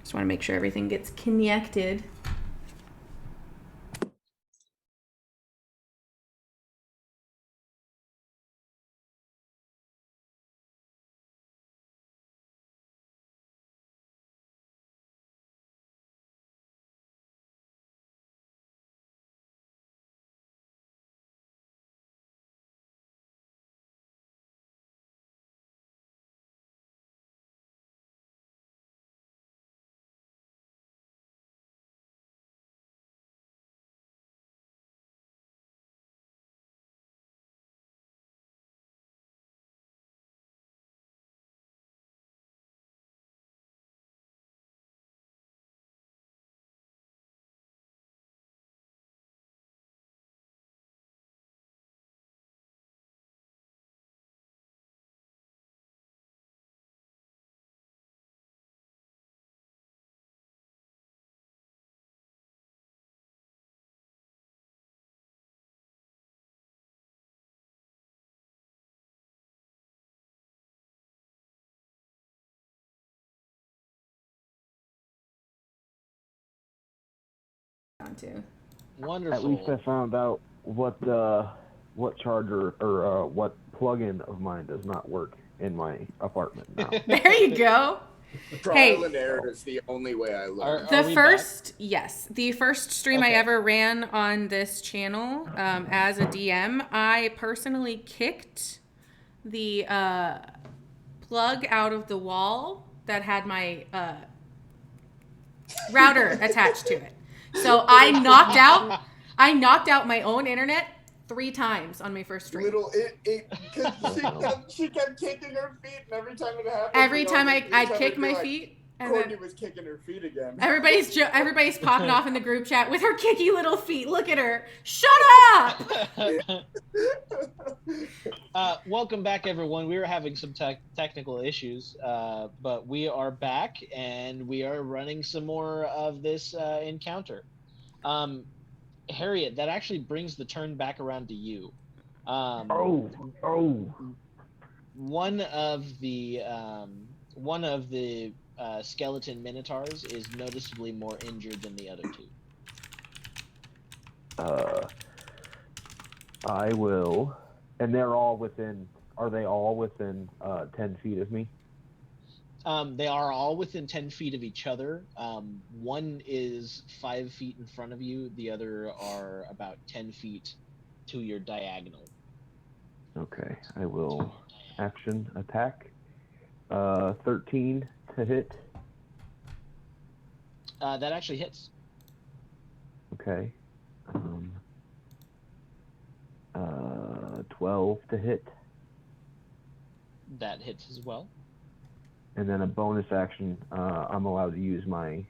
Just want to make sure everything gets connected. To. Wonderful. At least I found out what charger or what plug-in of mine does not work in my apartment now. There you go. Trial and error is the only way I learn. The first stream I ever ran on this channel as a DM, I personally kicked the plug out of the wall that had my router attached to it. So I knocked out my own internet 3 times on my first stream. She kept kicking her feet, and every time it happened, every time I'd kick my feet, and Courtney was kicking her feet again. Everybody's popping off in the group chat with her kicky little feet. Look at her. Shut up. Welcome back, everyone. We were having some technical issues, but we are back, and we are running some more of this encounter. Harriet, that actually brings the turn back around to you. One of the skeleton minotaurs is noticeably more injured than the other 2. I will, and they're all within. Are they all within 10 feet of me? They are all within 10 feet of each other. One is 5 feet in front of you. The other are about 10 feet to your diagonal. Okay, I will action attack. 13 to hit. That actually hits. Okay. 12 to hit. That hits as well. And then a bonus action, I'm allowed to use my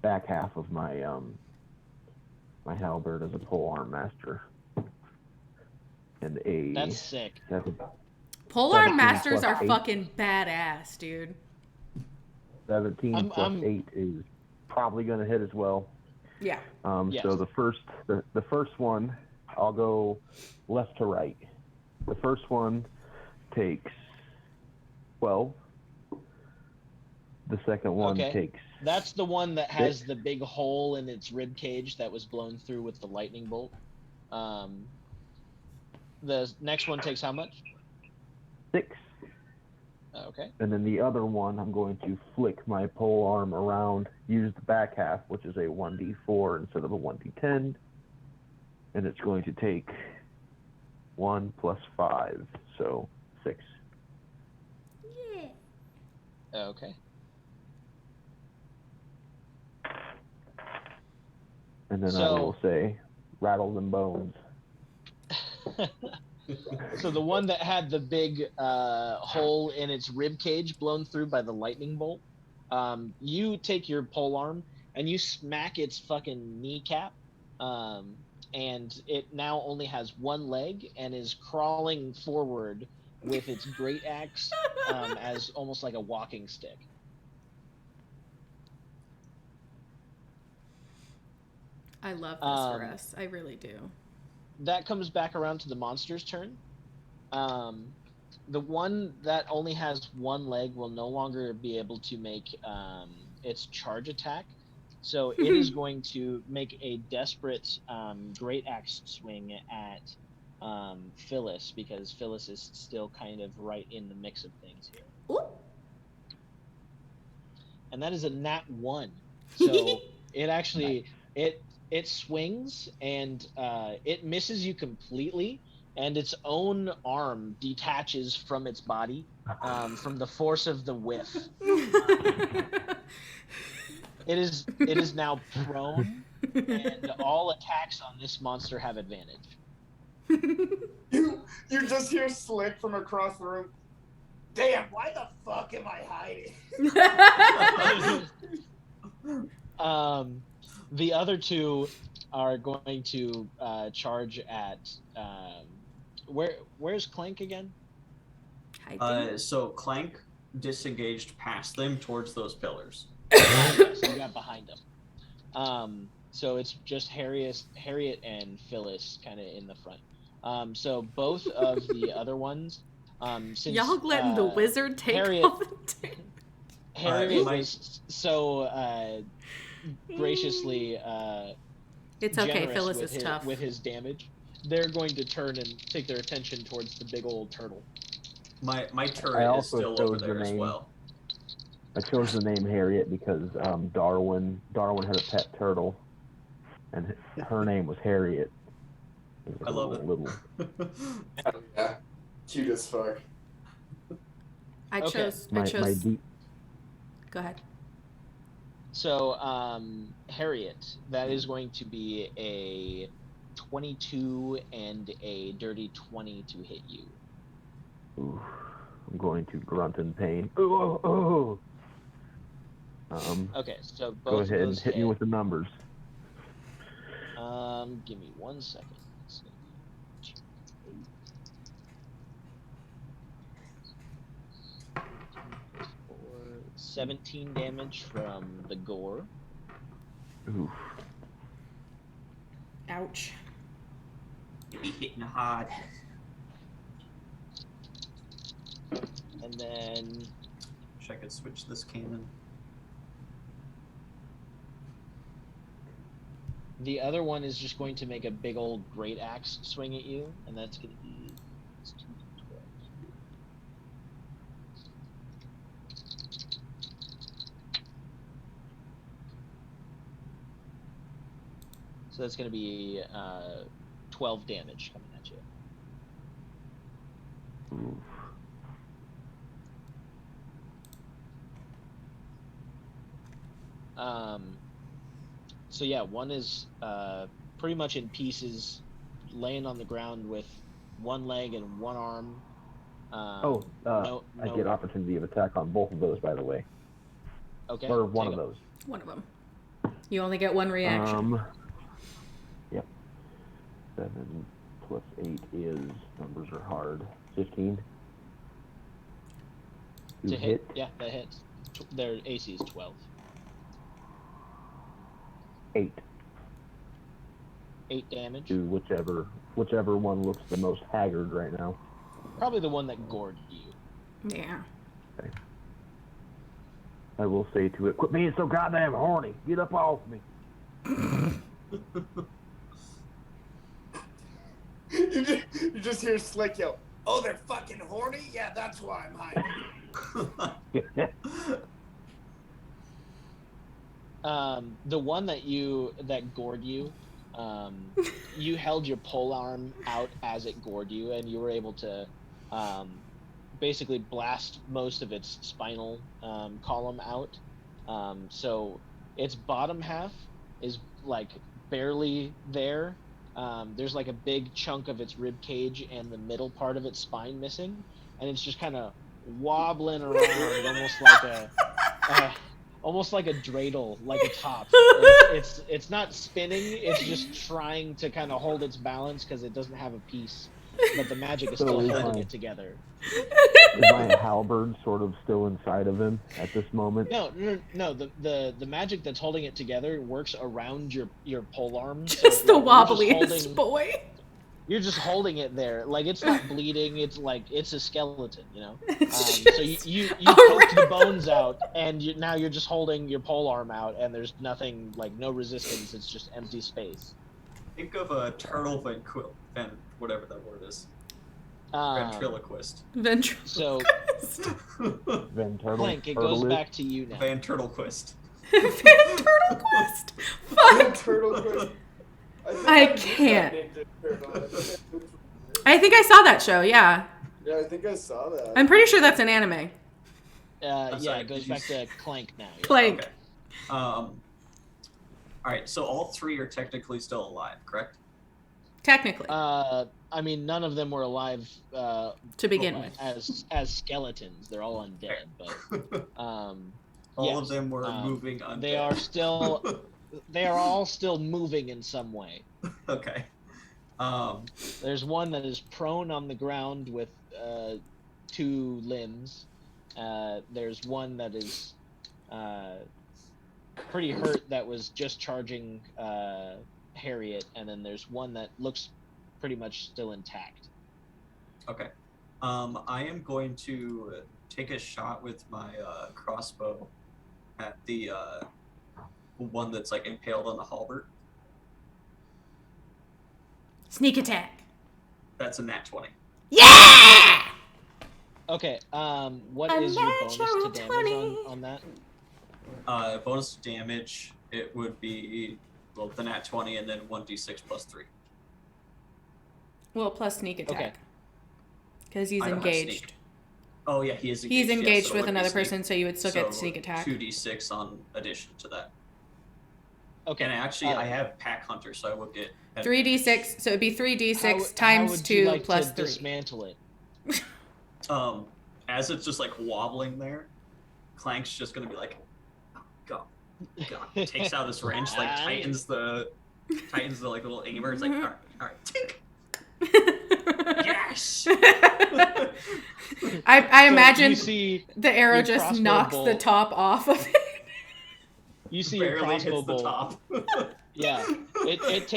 back half of my my halberd as a polearm master. And that's sick. Polearm masters are fucking badass, dude. 17 plus 8 is probably going to hit as well. Yeah. Yes. So the first one, I'll go left to right. The first one takes 12. The second one takes... That's the one that has the big hole in its rib cage that was blown through with the lightning bolt. The next one takes how much? 6. Okay. And then the other one, I'm going to flick my pole arm around, use the back half, which is a 1d4 instead of a 1d10. And it's going to take 1 plus 5, so 6. Yeah. Okay. And then I will say, rattle them bones. So the one that had the big hole in its rib cage blown through by the lightning bolt, you take your polearm and you smack its fucking kneecap, and it now only has one leg and is crawling forward with its great axe as almost like a walking stick. I love this for us. I really do. That comes back around to the monster's turn. The one that only has one leg will no longer be able to make its charge attack. So it is going to make a desperate great axe swing at Phyllis, because Phyllis is still kind of right in the mix of things here. Ooh. And that is a nat 1. So it actually it swings and it misses you completely, and its own arm detaches from its body from the force of the whiff. It is now prone, and all attacks on this monster have advantage. You just hear Slick from across the room. Damn, why the fuck am I hiding? The other two are going to charge at where's Clank again? So Clank disengaged past them towards those pillars. So you got behind them. So it's just Harriet and Phyllis kind of in the front. So both of the other ones, since Y'all letting the wizard take Harriet, all the Harriet was so graciously it's okay, generous Phyllis with is tough. with his damage. They're going to turn and take their attention towards the big old turtle. My turret is still over there as well. I chose the name Harriet because Darwin had a pet turtle, and her name was Harriet. I love it. Yeah, cute as fuck. I chose. Go ahead. So, Harriet, that is going to be a 22 and a dirty 20 to hit you. Ooh, I'm going to grunt in pain. Ooh. Okay, so both go ahead of and those hit me with the numbers. Give me 1 second. 17 damage from the gore. Oof. Ouch. Be hitting hard. And then Wish I could switch this cannon. the other one is just going to make a big old great axe swing at you, and that's going to be 2d12. So that's going to be 12 damage coming at you. Oof. So yeah, one is pretty much in pieces, laying on the ground with one leg and one arm. I get opportunity of attack on both of those, by the way. Okay. Or one of those. One of them. You only get one reaction. Yep. 7 plus 8 is, numbers are hard, 15. To hit? Yeah, that hits. Their AC is 12. 8. 8 damage. To whichever one looks the most haggard right now. Probably the one that gored you. Yeah. Okay. I will say to it, quit being so goddamn horny. Get up off me. You just hear Slick yell, "Oh, they're fucking horny? Yeah, that's why I'm hiding." The one that gored you, you held your pole arm out as it gored you, and you were able to basically blast most of its spinal column out. So its bottom half is like barely there. There's like a big chunk of its rib cage and the middle part of its spine missing, and it's just kind of wobbling around almost like a dreidel, like a top. It's not spinning, it's just trying to kind of hold its balance because it doesn't have a piece, but the magic is still holding it together. Is my halberd sort of still inside of him at this moment? No. The magic that's holding it together works around your pole arm. Just the wobbliest boy. You're just holding it there, like it's not bleeding. It's like it's a skeleton, you know. So you poked the bones out, and now you're just holding your pole arm out, and there's nothing, like no resistance. It's just empty space. Think of a turtle whatever that word is. Ventriloquist. So Clank, it goes back to you now. Van Turtlequist. Van Turtlequist. Fuck. Turtlequist. I can't. I think I saw that show. Yeah. Yeah, I think I saw that. I'm pretty sure that's an anime. Yeah, it goes back to Clank now. Yeah. Clank. Okay. All right, so all three are technically still alive, correct? Technically. I mean, none of them were alive to begin with. As skeletons. They're all undead, but all of them were moving undead. They are all still moving in some way. Okay. There's one that is prone on the ground with 2 limbs. There's one that is pretty hurt that was just charging Harriet, and then there's one that looks pretty much still intact. Okay. I am going to take a shot with my crossbow at the one that's like impaled on the halberd. Sneak attack. That's a nat 20. Yeah! Okay, what is your bonus to damage on that? Bonus damage, it would be, well, the nat 20 and then 1d6 plus 3. Well, plus sneak attack. Okay. Because he's engaged. Oh, yeah, he is engaged. He's engaged so with another person, so you would still get the sneak attack. 2d6 on addition to that. Okay. And actually, I have Pack Hunter, so I would get 3d6, so it'd be 3d6 how times would 2 you like plus to 3. Dismantle it. As it's just like wobbling there, Clank's just gonna be like, go. Takes out this wrench, like tightens the like little aimer. It's like, all right, tink. Yes. I imagine the arrow just knocks the top off of it. You see barely your crossbow hits the bolt. top. Yeah, it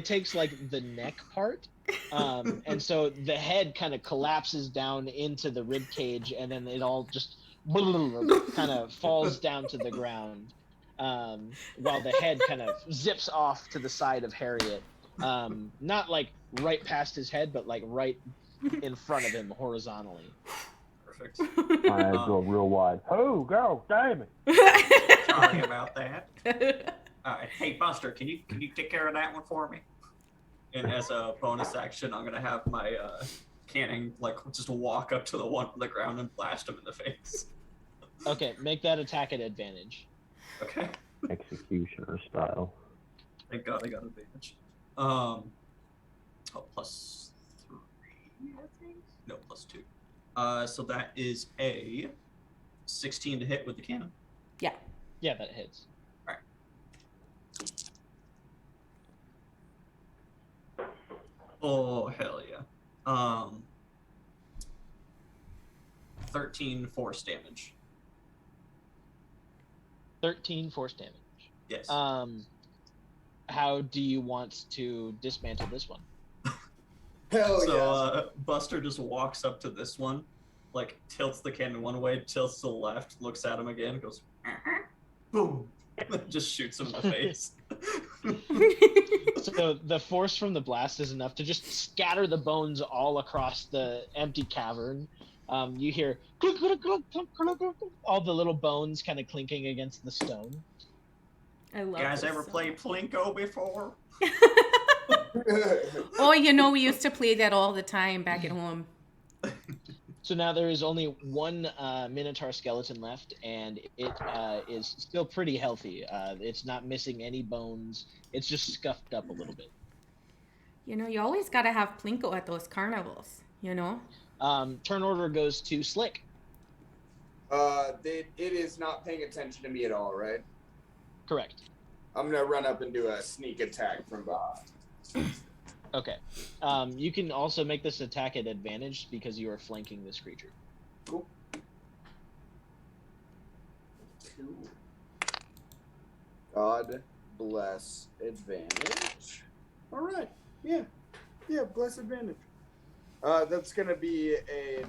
takes like the neck part, and so the head kind of collapses down into the rib cage, and then it all just kind of falls down to the ground, while the head kind of zips off to the side of Harriet, not like right past his head, but like right in front of him horizontally. Perfect. My eyes go real wide. Oh, go, damn it! Sorry about that. Hey, Buster, can you take care of that one for me? And as a bonus action, I'm gonna have my cannon like just walk up to the one on the ground and blast him in the face. Okay, make that attack at advantage. Okay. Executioner style. Thank God I got advantage. Plus 3, I think. No, plus 2. So that is a 16 to hit with the cannon. Yeah, that hits. Oh, hell yeah. 13 force damage. 13 force damage. Yes. How do you want to dismantle this one? Hell So Buster just walks up to this one, like tilts the cannon one way, tilts to the left, looks at him again, goes, boom, just shoots him in the face. So the force from the blast is enough to just scatter the bones all across the empty cavern. You hear clunk, clunk, clunk, clunk, clunk, clunk, all the little bones kind of clinking against the stone. I love You guys this ever song. played Plinko before? Oh, you know, we used to play that all the time back at home. So now there is only one Minotaur skeleton left, and it is still pretty healthy. It's not missing any bones. It's just scuffed up a little bit. You know, you always got to have Plinko at those carnivals, you know? Turn order goes to Slick. It is not paying attention to me at all, right? Correct. I'm gonna run up and do a sneak attack from behind. Okay. You can also make this attack at advantage because you are flanking this creature. Cool. 2. God bless advantage. All right. Yeah. Yeah, plus advantage. That's gonna be a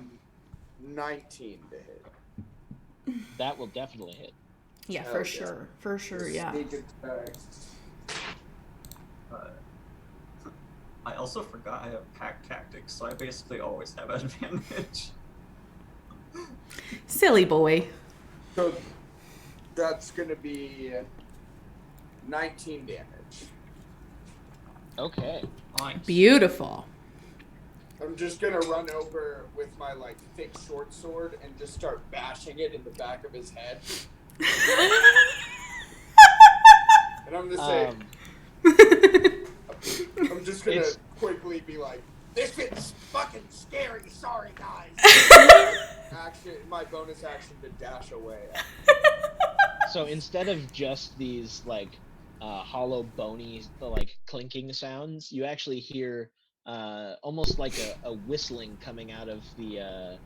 19 to hit. That will definitely hit. Yeah, Hell for yeah. sure. For sure, The yeah. Sneak attack. I also forgot I have pack tactics, so I basically always have advantage. Silly boy. So that's gonna be 19 damage. Okay. Nice. Beautiful. I'm just gonna run over with my like thick short sword and just start bashing it in the back of his head. And I'm gonna say, I'm just gonna quickly be like, "This is fucking scary. Sorry, guys." My bonus action to dash away. So instead of just these like hollow, bony, like clinking sounds, you actually hear almost like a whistling coming out of the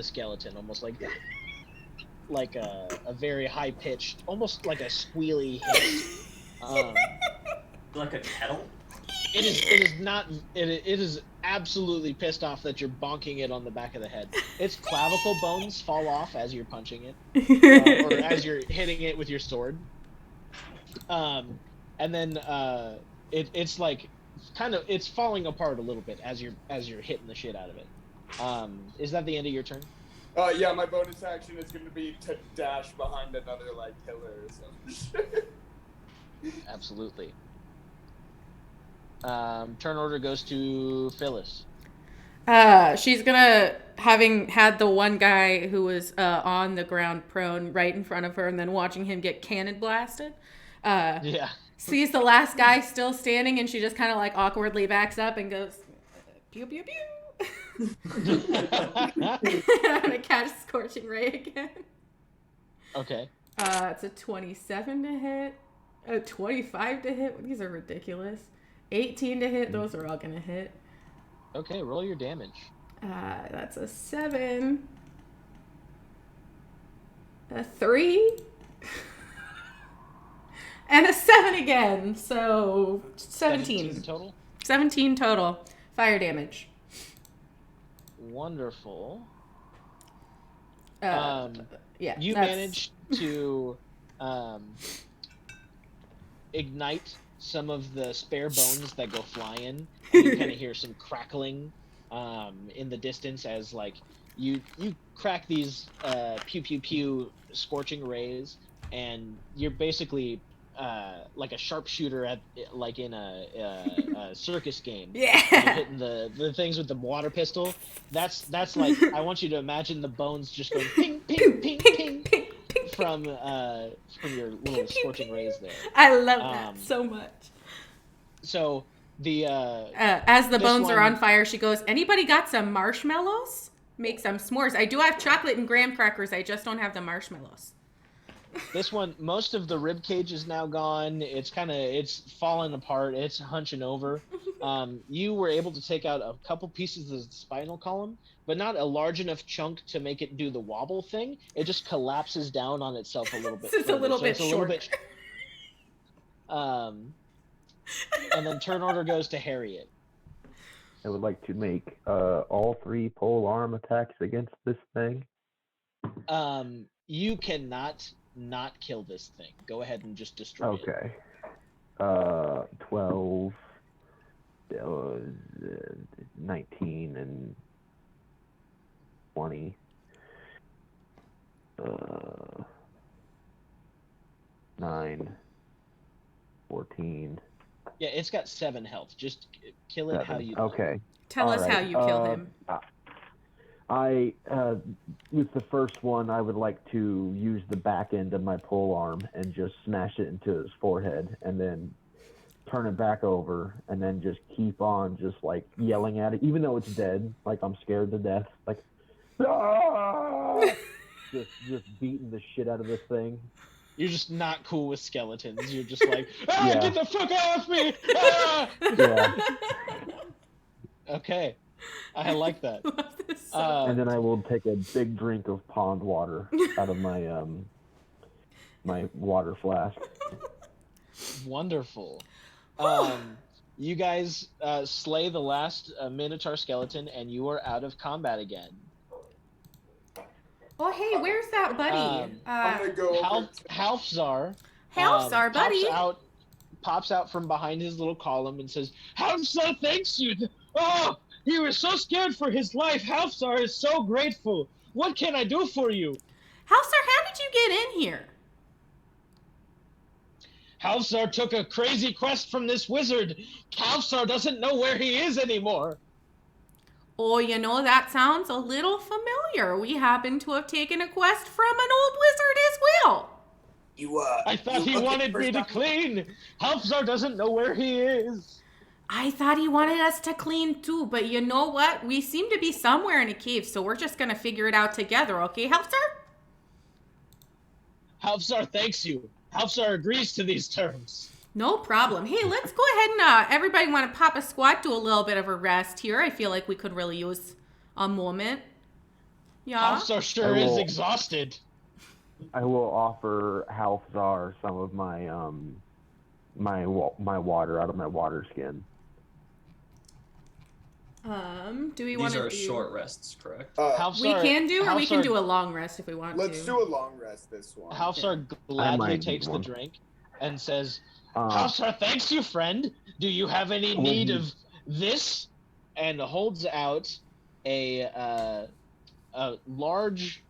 skeleton, almost like a very high pitched, almost like a squealy hiss. Like a kettle? It is not it is absolutely pissed off that you're bonking it on the back of the head. Its clavicle bones fall off as you're punching it, or as you're hitting it with your sword. And then it's like it's falling apart a little bit as you're hitting the shit out of it. Is that the end of your turn? Yeah, my bonus action is gonna be to dash behind another like pillar or something. Absolutely. Turn order goes to Phyllis. She's gonna, having had the one guy who was on the ground prone right in front of her and then watching him get cannon blasted, Yeah. sees the last guy still standing and she just kind of like awkwardly backs up and goes, pew, pew, pew. I'm gonna cast Scorching Ray again. Okay. It's a 27 to hit, a 25 to hit. These are ridiculous. 18 to hit. Those are all gonna hit. Okay, roll your damage. That's a 7. A 3. And a 7 again. So 17 total. 17 total. Fire damage. Wonderful. Yeah. You managed to ignite some of the spare bones that go flying, and you kind of hear some crackling in the distance as like you crack these pew pew pew scorching rays, and you're basically like a sharpshooter at like in a circus game. Yeah. You're hitting the things with the water pistol. That's like, I want you to imagine the bones just going ping ping ping ping from your little scorching rays there. I love that so much. So the as the bones are on fire, she goes, "Anybody got some marshmallows? Make some s'mores. I do have chocolate and graham crackers. I just don't have the marshmallows." This one, most of the rib cage is now gone. It's fallen apart. It's hunching over. You were able to take out a couple pieces of the spinal column, but not a large enough chunk to make it do the wobble thing. It just collapses down on itself a little bit. It's a little bit shorter. And then turn order goes to Harriet. I would like to make all 3 pole arm attacks against this thing. You cannot not kill this thing. Go ahead and just destroy it. Okay. 12, 19, and 20. 9, 14. Yeah, it's got 7 health. Just kill it 7. how you Okay. Tell us how you kill him. I with the first one, I would like to use the back end of my pole arm and just smash it into his forehead, and then turn it back over, and then just keep on just like yelling at it, even though it's dead. Like I'm scared to death. Like, ah! just beating the shit out of this thing. You're just not cool with skeletons. You're just like, get the fuck off me! Ah! Yeah. Okay. I like that. And then I will take a big drink of pond water out of my my water flask. Wonderful. You guys slay the last Minotaur skeleton, and you are out of combat again. Oh, hey, where's that buddy? I'm gonna go over to Halfzar Halfzar, buddy. pops out from behind his little column and says, Halfzar thanks you. Oh, he was so scared for his life. Halfzar is so grateful. What can I do for you? Halfzar, how did you get in here? Halfzar took a crazy quest from this wizard. Halfzar doesn't know where he is anymore. Oh, that sounds a little familiar. We happen to have taken a quest from an old wizard as well. I thought he wanted me to clean. Halfzar doesn't know where he is. I thought he wanted us to clean too, but you know what? We seem to be somewhere in a cave, so we're just gonna figure it out together, okay, Halfzar? Halfzar thanks you. Halfzar agrees to these terms. No problem. Hey, let's go ahead and everybody want to pop a squat, do a little bit of a rest here. I feel like we could really use a moment. Yeah. Halfzar sure is exhausted. I will offer Halfzar some of my my water out of my water skin. Do we want These to are do... short rests, correct? we can do, or we can do a long rest if we want let's to. do a long rest this one. Halfzar gladly takes the drink and says, Halfzar, thanks you, friend. Do you have any need of this? And holds out a large,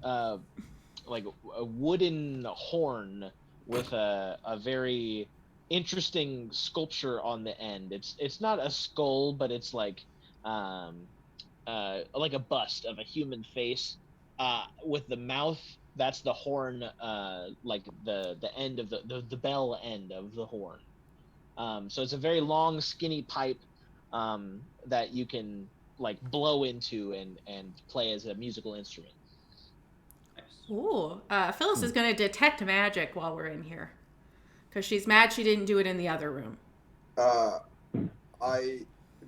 like a wooden horn with a very interesting sculpture on the end. It's not a skull, but it's like a bust of a human face, with the mouth. That's the horn, like the end of the bell end of the horn. So it's a very long, skinny pipe that you can like blow into and play as a musical instrument. Ooh, Phyllis is going to detect magic while we're in here. Because she's mad she didn't do it in the other room.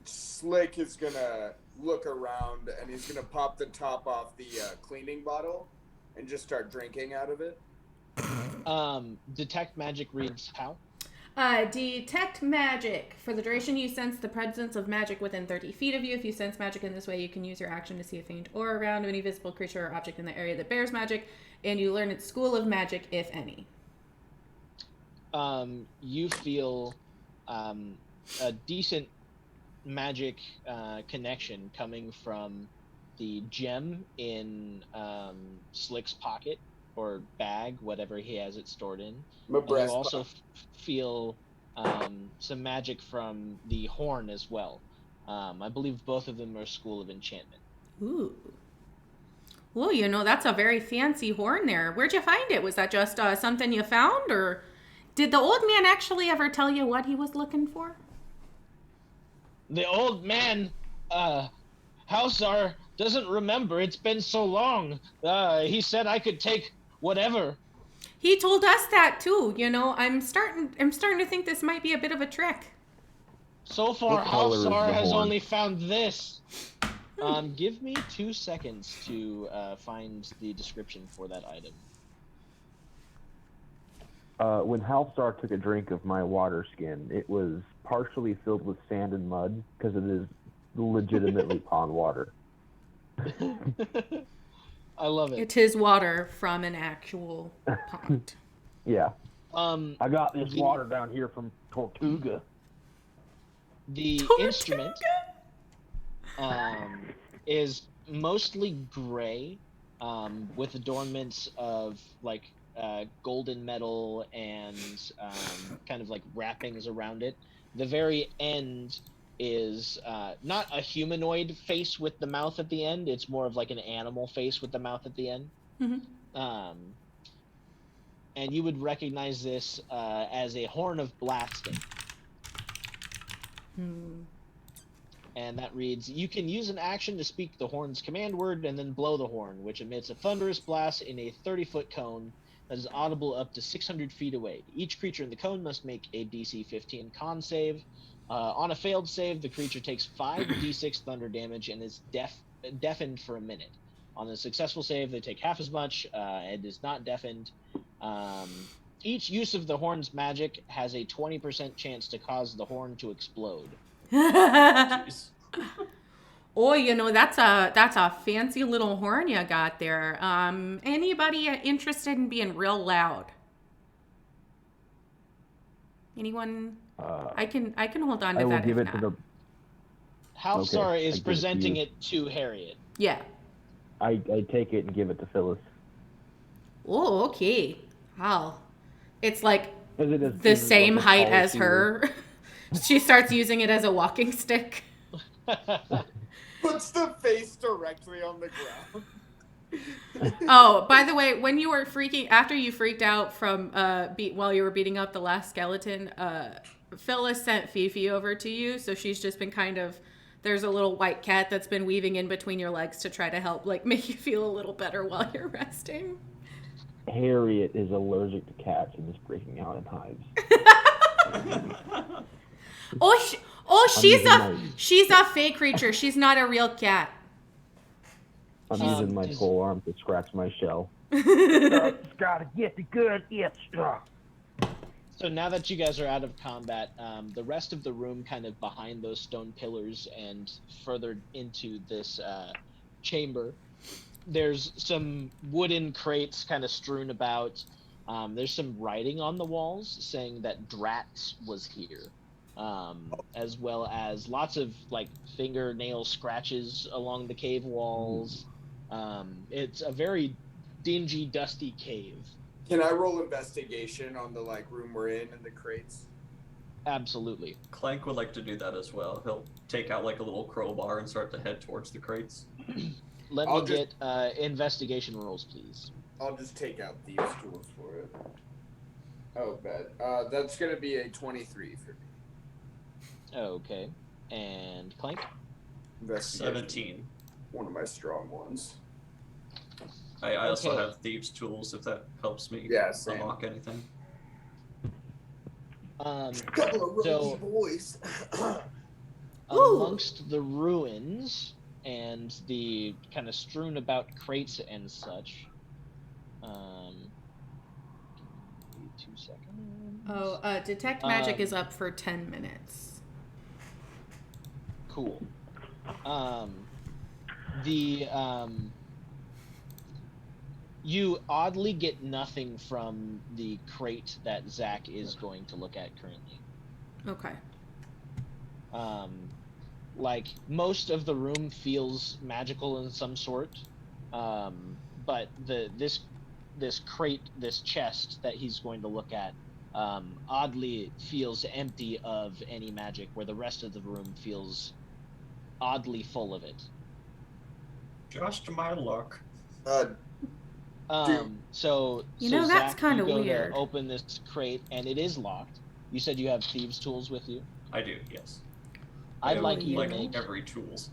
Slick is gonna look around and he's gonna pop the top off the cleaning bottle and just start drinking out of it. Detect magic reads how? Detect magic. For the duration, you sense the presence of magic within 30 feet of you. If you sense magic in this way, you can use your action to see a faint aura around any visible creature or object in the area that bears magic, and you learn its school of magic, if any. You feel a decent magic connection coming from the gem in Slick's pocket or bag, whatever he has it stored in. My And you breast also feel some magic from the horn as well. I believe both of them are School of Enchantment. Ooh. Well, that's a very fancy horn there. Where'd you find it? Was that just something you found, or did the old man actually ever tell you what he was looking for? The old man, Halfzar, doesn't remember. It's been so long. He said I could take whatever. He told us that too. I'm starting to think this might be a bit of a trick. So far, What color is the Halfzar has horn? only found this. Give me 2 seconds to find the description for that item. When Halfstar took a drink of my water skin, it was partially filled with sand and mud because it is legitimately pond water. I love it. It is water from an actual pond. Yeah. I got this water down here from Tortuga. The instrument is mostly gray, with adornments of like golden metal and kind of like wrappings around it. The very end is not a humanoid face with the mouth at the end. It's more of like an animal face with the mouth at the end. Mm-hmm. And you would recognize this as a horn of blasting. And that reads, you can use an action to speak the horn's command word and then blow the horn, which emits a thunderous blast in a 30-foot cone that is audible up to 600 feet away. Each creature in the cone must make a DC 15 con save. On a failed save, the creature takes 5d6 thunder damage and is deafened for a minute. On a successful save, they take half as much. It is not deafened. Each use of the horn's magic has a 20% chance to cause the horn to explode. Jeez. Oh, that's a fancy little horn you got there. Anybody interested in being real loud? Anyone? I can hold on to I will that give if it to not. the. Halfstar Okay, I is give it to presenting you. it to Harriet. Yeah. I take it and give it to Phyllis. Oh, okay. Wow. It's like Is it the is it same like as height tall as she her. She starts using it as a walking stick. Puts the face directly on the ground. Oh, by the way, when you were after you freaked out from while you were beating up the last skeleton, Phyllis sent Fifi over to you, so she's just been kind of. There's a little white cat that's been weaving in between your legs to try to help, like, make you feel a little better while you're resting. Harriet is allergic to cats and is breaking out in hives. She's a fake creature. She's not a real cat. I'm using my does- pole arm to scratch my shell. Gotta get the good itch. So now that you guys are out of combat, the rest of the room, kind of behind those stone pillars and further into this chamber, there's some wooden crates kind of strewn about. There's some writing on the walls saying that Drat was here, as well as lots of like fingernail scratches along the cave walls. It's a very dingy, dusty cave. Can I roll investigation on the room we're in and the crates? Absolutely. Clank would like to do that as well. He'll take out like a little crowbar and start to head towards the crates. Let I'll me just- get investigation rolls, please. I'll just take out these tools for it. Oh, bad. That's gonna be a 23 for me. Okay. And Clank? Investigation. 17. One of my strong ones. I also Okay. have thieves' tools if that helps me Yeah, same. unlock anything. Couple of So- rookie boys. Amongst the ruins and the kind of strewn about crates and such. Give me 2 seconds. Oh, detect magic is up for 10 minutes. Cool. You oddly get nothing from the crate that Zach is going to look at currently. Okay. Like most of the room feels magical in some sort, but this crate, this chest that he's going to look at, oddly feels empty of any magic, where the rest of the room feels oddly full of it. Just my luck. So that's Zach, kinda you go weird. to open this crate and it is locked. You said you have thieves' tools with you. I do, yes. I'd I like have, you to like make. every tools.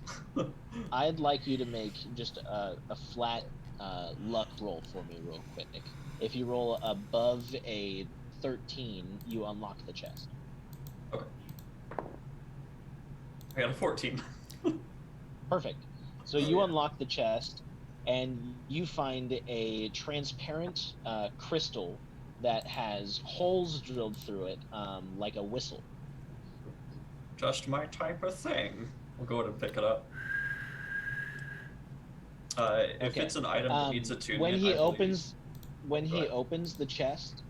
I'd like you to make just a flat luck roll for me, real quick. If you roll above a 13, you unlock the chest. Okay. I got a 14. Perfect. So you unlock the chest, and you find a transparent crystal that has holes drilled through it, like a whistle. Just my type of thing. We'll go ahead and pick it up. If Okay. it's an item that needs attunement, when he I believe- he ahead. opens the chest,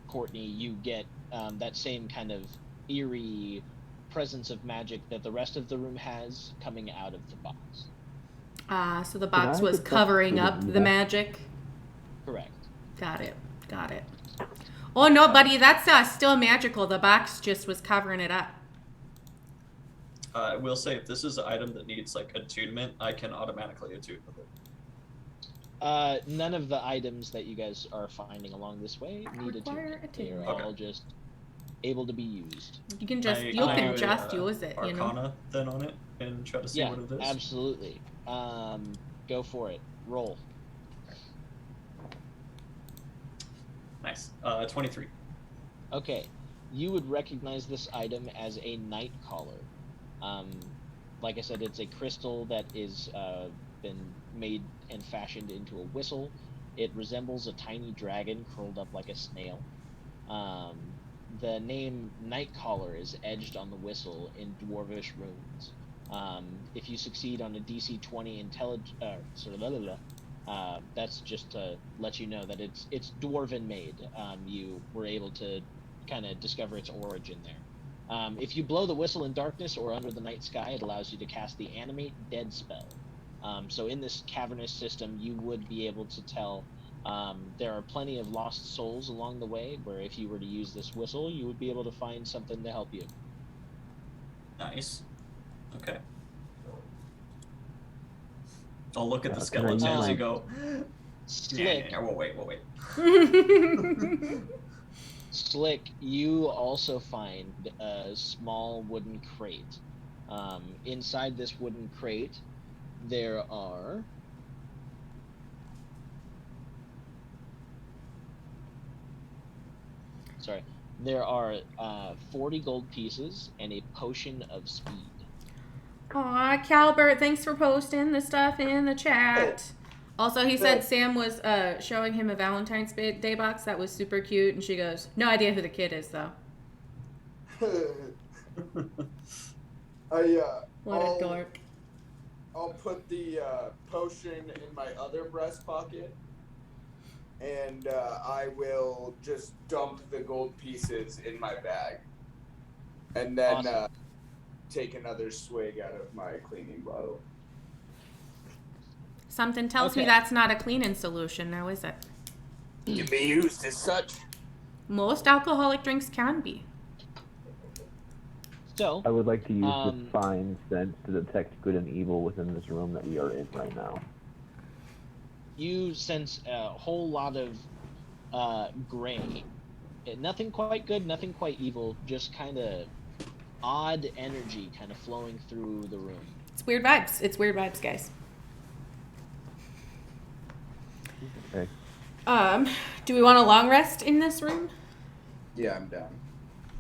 Courtney, you get that same kind of eerie presence of magic that the rest of the room has coming out of the box. So the box I was detect covering good up and the evil? magic. Correct. Got it. Oh no, buddy, that's still magical. The box just was covering it up. I will say, if this is an item that needs like attunement, I can automatically attune with it. None of the items that you guys are finding along this way need Require attunement. They are attunement. all just able to be used. You can just I- you can I can do just a, use it, you know. Arcana then on it and try to see Yeah, what it is. absolutely. Go for it. Roll. Nice. 23. Okay, you would recognize this item as a night collar. Like I said, it's a crystal that is been made and fashioned into a whistle. It resembles a tiny dragon curled up like a snail. The name Nightcaller is edged on the whistle in dwarvish runes. If you succeed on a DC 20 intelligence, that's just to let you know that it's dwarven made. You were able to kind of discover its origin there. If you blow the whistle in darkness or under the night sky, it allows you to cast the Animate Dead spell. So in this cavernous system, you would be able to tell there are plenty of lost souls along the way, where if you were to use this whistle, you would be able to find something to help you. Nice. Okay. I'll look at the Can I use skeleton as my- you go. Slick, Yeah, we'll wait. Slick, you also find a small wooden crate. Inside this wooden crate, there are... There are 40 gold pieces and a potion of speed. Aw, Calbert, thanks for posting the stuff in the chat. Also, he said Sam was showing him a Valentine's Day box that was super cute, and she goes, no idea who the kid is, though. What a dork. I'll put the potion in my other breast pocket, and I will just dump the gold pieces in my bag, and then Awesome. take another swig out of my cleaning bottle. Something tells me Okay. that's not a cleaning solution now, is it? Can be used as such. Most alcoholic drinks can be. So, I would like to use the fine sense to detect good and evil within this room that we are in right now. you sense a whole lot of gray. Nothing quite good, nothing quite evil, just kind of odd energy kind of flowing through the room. It's weird vibes. It's weird vibes, guys. Okay. Do we want a long rest in this room? Yeah, I'm down.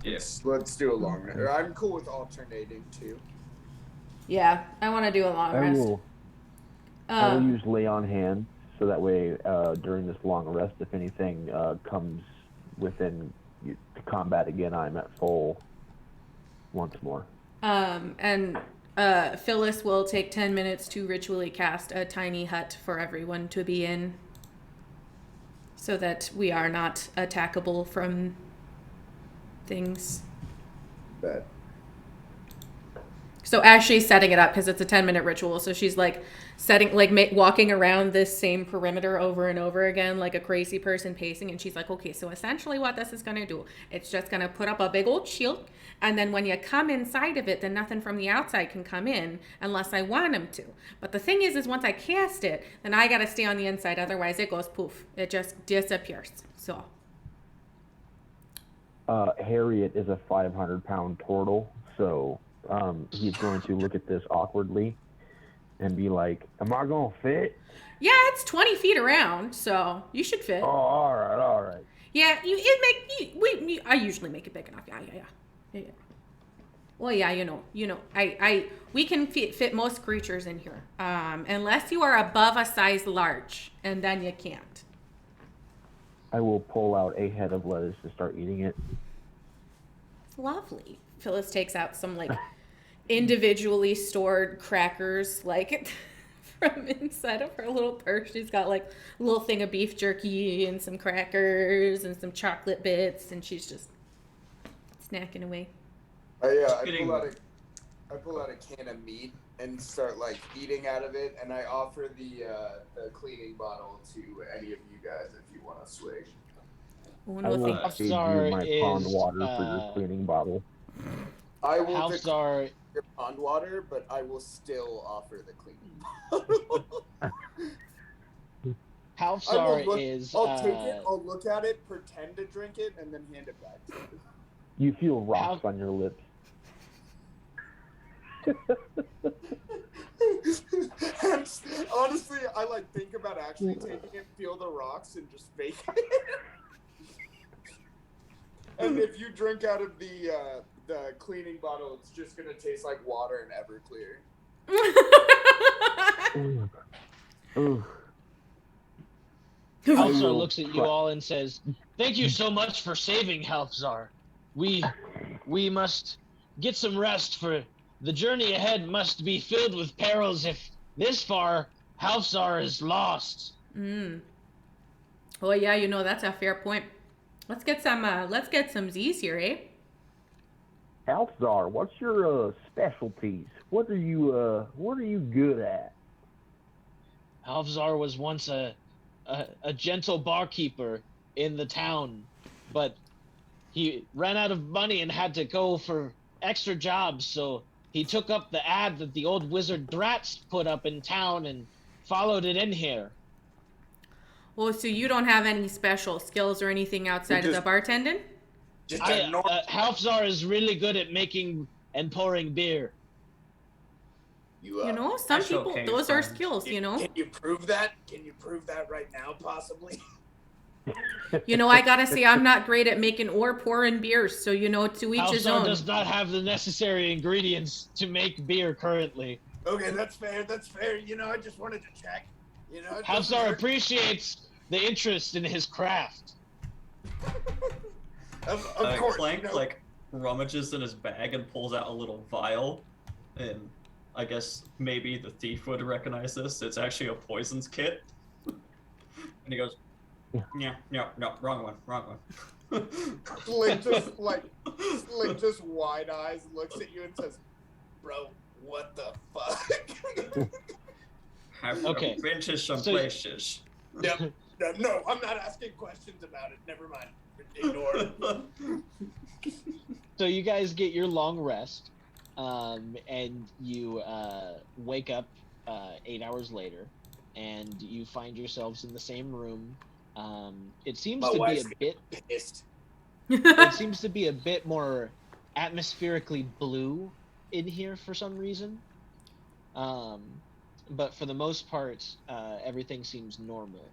Yes. Let's do a long rest. I'm cool with alternating too. Yeah, I want to do a long I rest. will use lay on hand, so that way during this long rest, if anything comes within to combat again, I'm at full once more. And Phyllis will take 10 minutes to ritually cast a tiny hut for everyone to be in, so that we are not attackable from things. Bet. So as she's setting it up, because it's a 10-minute ritual, so she's like walking around this same perimeter over and over again like a crazy person pacing, and she's like, okay, so essentially what this is going to do, it's just going to put up a big old shield, and then when you come inside of it, then nothing from the outside can come in unless I want them to. But the thing is once I cast it, then I got to stay on the inside, otherwise it goes poof. It just disappears. So Harriet is a 500-pound turtle, so he's going to look at this awkwardly and be like, am I going to fit? yeah, it's 20 feet around, so you should fit. Oh, all right. Yeah, I usually make it big enough. Yeah. Well, yeah, you know, we can fit most creatures in here, unless you are above a size large, and then you can't. I will pull out a head of lettuce to start eating it. It's lovely. Phyllis takes out some like individually stored crackers, like from inside of her little purse. She's got like a little thing of beef jerky and some crackers and some chocolate bits, and she's just snacking away. I pull out a can of meat and start like eating out of it, and I offer the cleaning bottle to any of you guys if you want to swig. Oh, I no, will thank feed you Hafsar my pond is, water for your cleaning bottle. I will Hafsar, your pond water, but I will still offer the cleaning bottle. Hafsar is. I'll take it, I'll look at it, pretend to drink it, and then hand it back to you. You feel rocks on your lips. Honestly, I like think about actually taking it, feel the rocks, and just fake it. And if you drink out of the cleaning bottle, it's just gonna taste like water and Everclear. Ooh. Halfzar will looks at you try- all and says, "Thank you so much for saving Halfzar. We must get some rest, for the journey ahead must be filled with perils. If this far Halfzar is lost." Oh yeah, that's a fair point. Let's get some Z's here, eh? Halfzar, what's your specialties? What are you good at? Halfzar was once a gentle barkeeper in the town, but he ran out of money and had to go for extra jobs, so he took up the ad that the old wizard Drats put up in town and followed it in here. Well, so you don't have any special skills or anything outside of the bartending? Just a normal. Halfzar is really good at making and pouring beer. Some That's people, okay, those are friend. skills, Can you prove that? Can you prove that right now, possibly? I gotta say, I'm not great at making or pouring beers, so to each his Halfzar own. does not have the necessary ingredients to make beer currently. Okay, that's fair. That's fair. I just wanted to check. It doesn't Halfzar hurt. appreciates the interest in his craft. Of course. Clank like rummages in his bag and pulls out a little vial, and I guess maybe the thief would recognize this. It's actually a poisons kit, and he goes, "Yeah, no, wrong one." Slick just wide eyes looks at you and says, "Bro, what the fuck?" Have Okay. you been to some So- places? Yep. No, I'm not asking questions about it. Never mind. Ignore it. So you guys get your long rest, and you wake up 8 hours later, and you find yourselves in the same room. It seems My to be wife's a bit. pissed. It seems to be a bit more atmospherically blue in here for some reason. But for the most part, everything seems normal.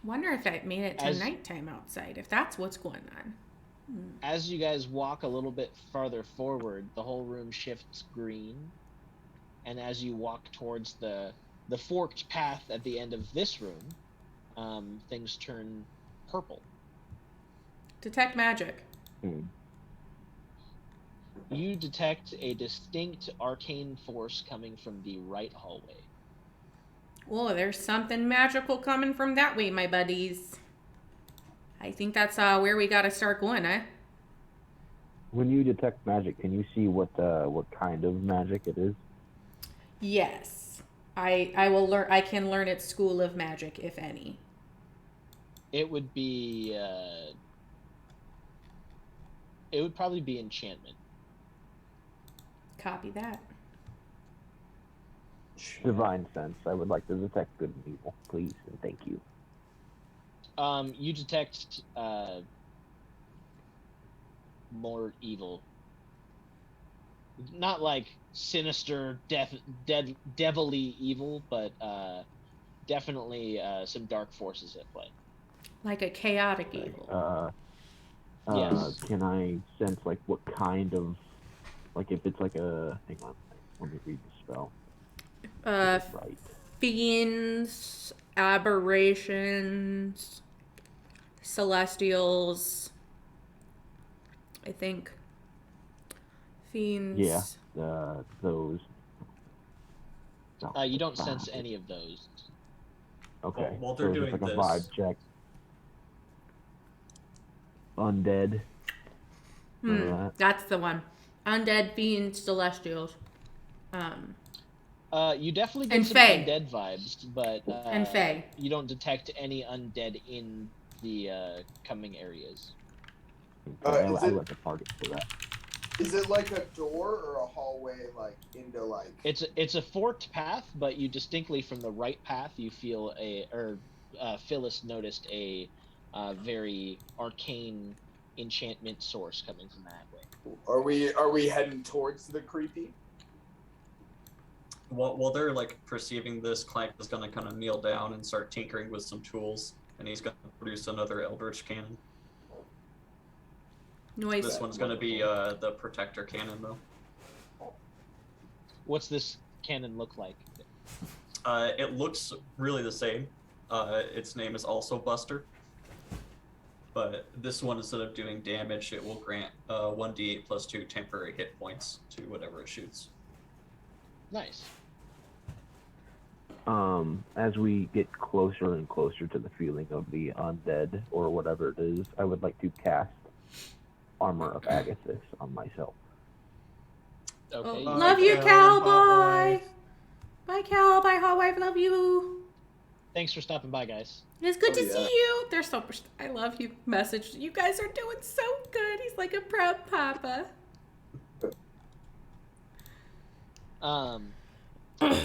Wonder if I made it to As- nighttime outside, if that's what's going on. As you guys walk a little bit farther forward, the whole room shifts green, and as you walk towards the forked path at the end of this room, things turn purple. Detect magic. You detect a distinct arcane force coming from the right hallway. Oh, there's something magical coming from that way, my buddies. I think that's where we gotta start going, eh? When you detect magic, can you see what kind of magic it is? Yes. I will learn. I can learn its school of magic, if any. It would be. It would probably be enchantment. Copy that. Divine sense. I would like to detect good and evil, please, and thank you. You detect more evil. Not like sinister, devilly evil, but definitely some dark forces at play. Like a chaotic evil. Yes. Can I sense like what kind of, like if it's like a, hang on, let me read the spell. Right. Fiends, aberrations, celestials. I think. Fiends. Yeah, those. You don't sense any of those. Okay. While they're so it's doing like a this- vibe check. Undead. Remember that? That's the one. Undead, fiends, celestials. You definitely get And some Fae. undead vibes, but And Fae. you don't detect any undead in the coming areas. Okay, is I it- let the party for that. Is it like a door or a hallway, like into like? It's a forked path, but you distinctly from the right path you feel Phyllis noticed a very arcane enchantment source coming from that way. Are we heading towards the creepy? While they're like perceiving this, Clank is gonna kind of kneel down and start tinkering with some tools, and he's gonna produce another Eldritch cannon. Noise. This one's gonna be the protector cannon though. What's this cannon look like? It looks really the same. Its name is also Buster. But this one, instead of doing damage, it will grant 1d8 plus 2 temporary hit points to whatever it shoots. Nice. As we get closer and closer to the feeling of the undead or whatever it is, I would like to cast Armor of Agathis on myself. Okay. Oh, love you, Cowboy. Bye, Cowboy. Hot wife, love you. Thanks for stopping by, guys. It's good Oh, to yeah. see you. They're so. I love you. Message. You guys are doing so good. He's like a proud papa.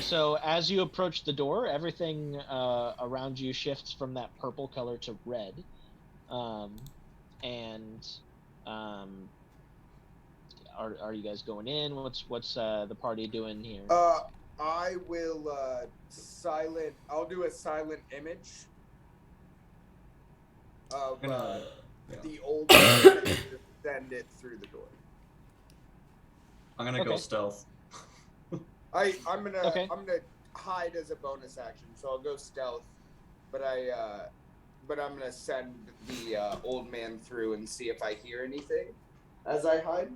So as you approach the door, everything around you shifts from that purple color to red. Are you guys going in? What's the party doing here? I will I'll do a silent image of the old man and just send it through the door. I'm gonna go stealth. I'm gonna Okay. I'm gonna hide as a bonus action, so I'll go stealth, but I'm gonna send the old man through and see if I hear anything as I hide.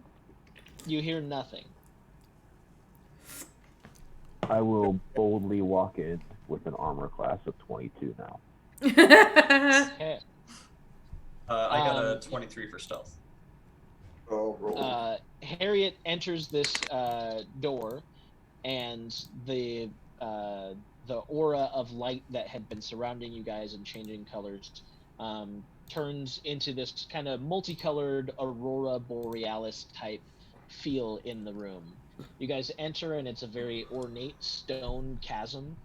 You hear nothing. I will boldly walk in with an armor class of 22 now. Okay. I got a 23 for stealth. Oh, roll. Harriet enters this door, and the aura of light that had been surrounding you guys and changing colors turns into this kind of multicolored aurora borealis type feel in the room. You guys enter, and it's a very ornate stone chasm.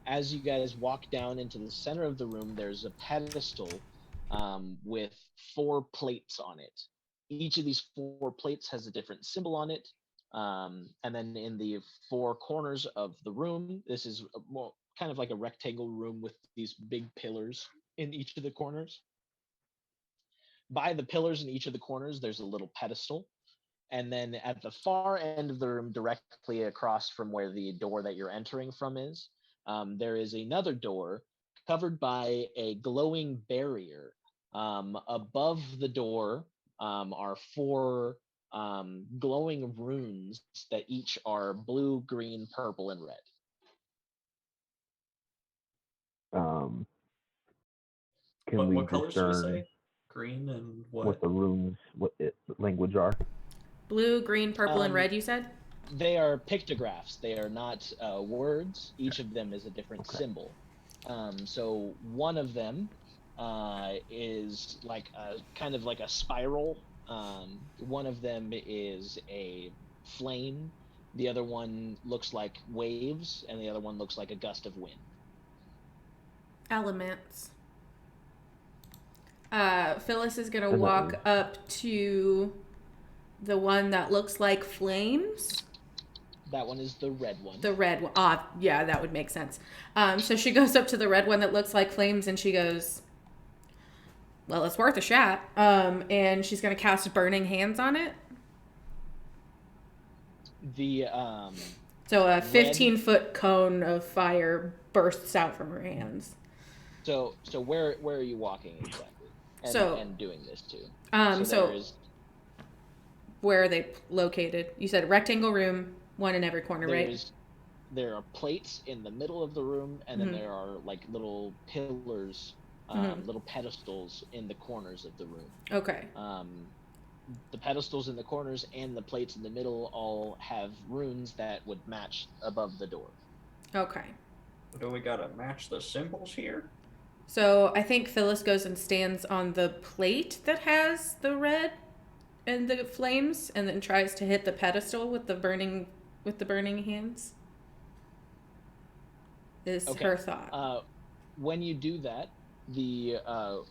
As you guys walk down into the center of the room, there's a pedestal with 4 plates on it. Each of these 4 plates has a different symbol on it. And then in the 4 corners of the room, this is more kind of like a rectangle room with these big pillars in each of the corners. By the pillars in each of the corners, there's a little pedestal. And then at the far end of the room, directly across from where the door that you're entering from is, there is another door covered by a glowing barrier. Above the door are 4 glowing runes that each are blue, green, purple, and red. Can we What colors did you discern say? Green and what the runes, language are? Blue, green, purple, and red, you said? They are pictographs. They are not words. Each of them is a different symbol. So one of them is like kind of like a spiral. One of them is a flame. The other one looks like waves, and the other one looks like a gust of wind. Elements. Phyllis is gonna walk up to the one that looks like flames. That one is the red one. The red one. Yeah, that would make sense. So she goes up to the red one that looks like flames, and she goes, well, it's worth a shot. And she's going to cast Burning Hands on it. So a 15-foot cone of fire bursts out from her hands. So where are you walking exactly? And doing this too? Where are they located? You said rectangle room, one in every corner, right? There are plates in the middle of the room, and then there are like little pillars, little pedestals in the corners of the room. Okay. The pedestals in the corners and the plates in the middle all have runes that would match above the door. Okay. Do we gotta match the symbols here? So I think Phyllis goes and stands on the plate that has the red and the flames, and then tries to hit the pedestal with the burning hands. Is her thought. When you do that, the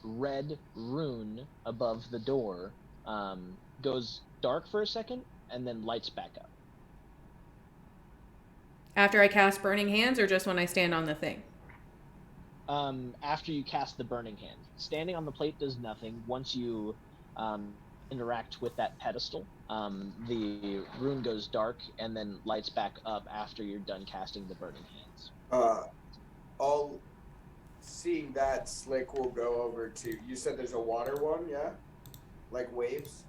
red rune above the door goes dark for a second and then lights back up. After I cast Burning Hands, or just when I stand on the thing? After you cast the Burning Hand. Standing on the plate does nothing. Once you interact with that pedestal, the rune goes dark and then lights back up after you're done casting the Burning Hands. I'll seeing that Slick will go over to. You said there's a water one, yeah, like waves.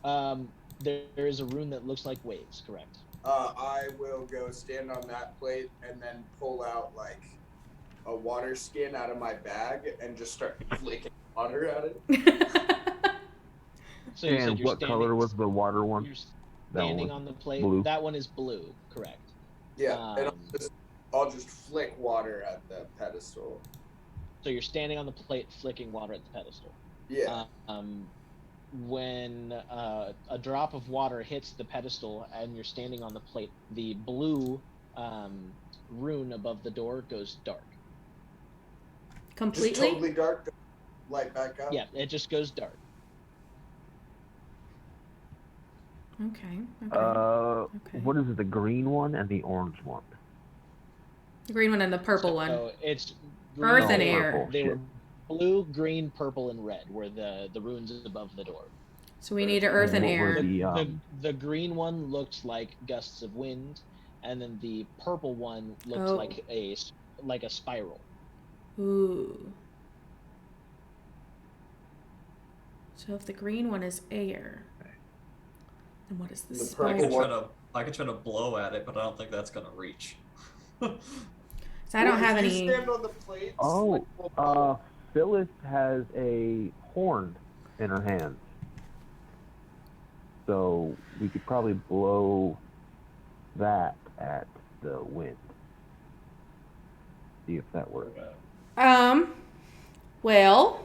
There is a rune that looks like waves. Correct. I will go stand on that plate and then pull out like a water skin out of my bag and just start flicking water at it. So you said And you're what color was the water one? You're That one standing was on the plate. blue. That one is blue. Correct. Yeah, and I'll just flick water at the pedestal. So you're standing on the plate, flicking water at the pedestal. Yeah. When a drop of water hits the pedestal and you're standing on the plate, the blue rune above the door goes dark. Completely? Just totally dark, light back up. Yeah, it just goes dark. Okay. Okay. What is it? The green one and the orange one. The green one and the purple one. So it's Earth green, and they air. were- They were blue, green, purple, and red were the runes above the door. So we need earth and what were air. The green one looks like gusts of wind, and then the purple one looks Oh. like a spiral. Ooh. So if the green one is air, then what is the The I purple could spiral? one. I could try to blow at it, but I don't think that's gonna reach. So I don't have If any. You stand on the plate. Oh, Slick will blow. Phyllis has a horn in her hand. So we could probably blow that at the wind. See if that works. Well,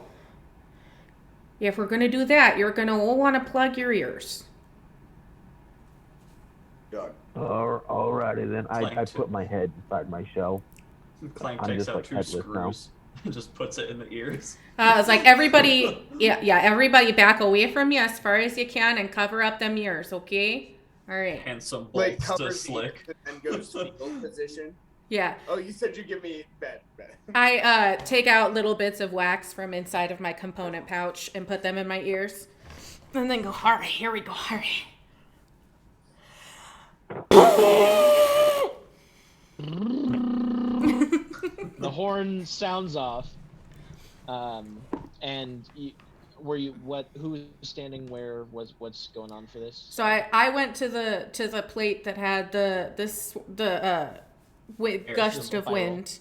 if we're gonna do that, you're gonna want to plug your ears. Done. Alrighty then. I Clank put my head inside my shell. Clank I'm takes just, out like, 2 headless now. screws and just puts it in the ears. It's like everybody, everybody back away from you as far as you can and cover up them ears, okay? All right. Hand some Like bolts to covers the Slick. ears and then goes fetal position. Yeah. Oh, you said you give me bed. I take out little bits of wax from inside of my component pouch and put them in my ears. And then go, all right, here we go, all right. The horn sounds off, and who was standing where? What's going on for this? So I went to the plate that had the gust of wind,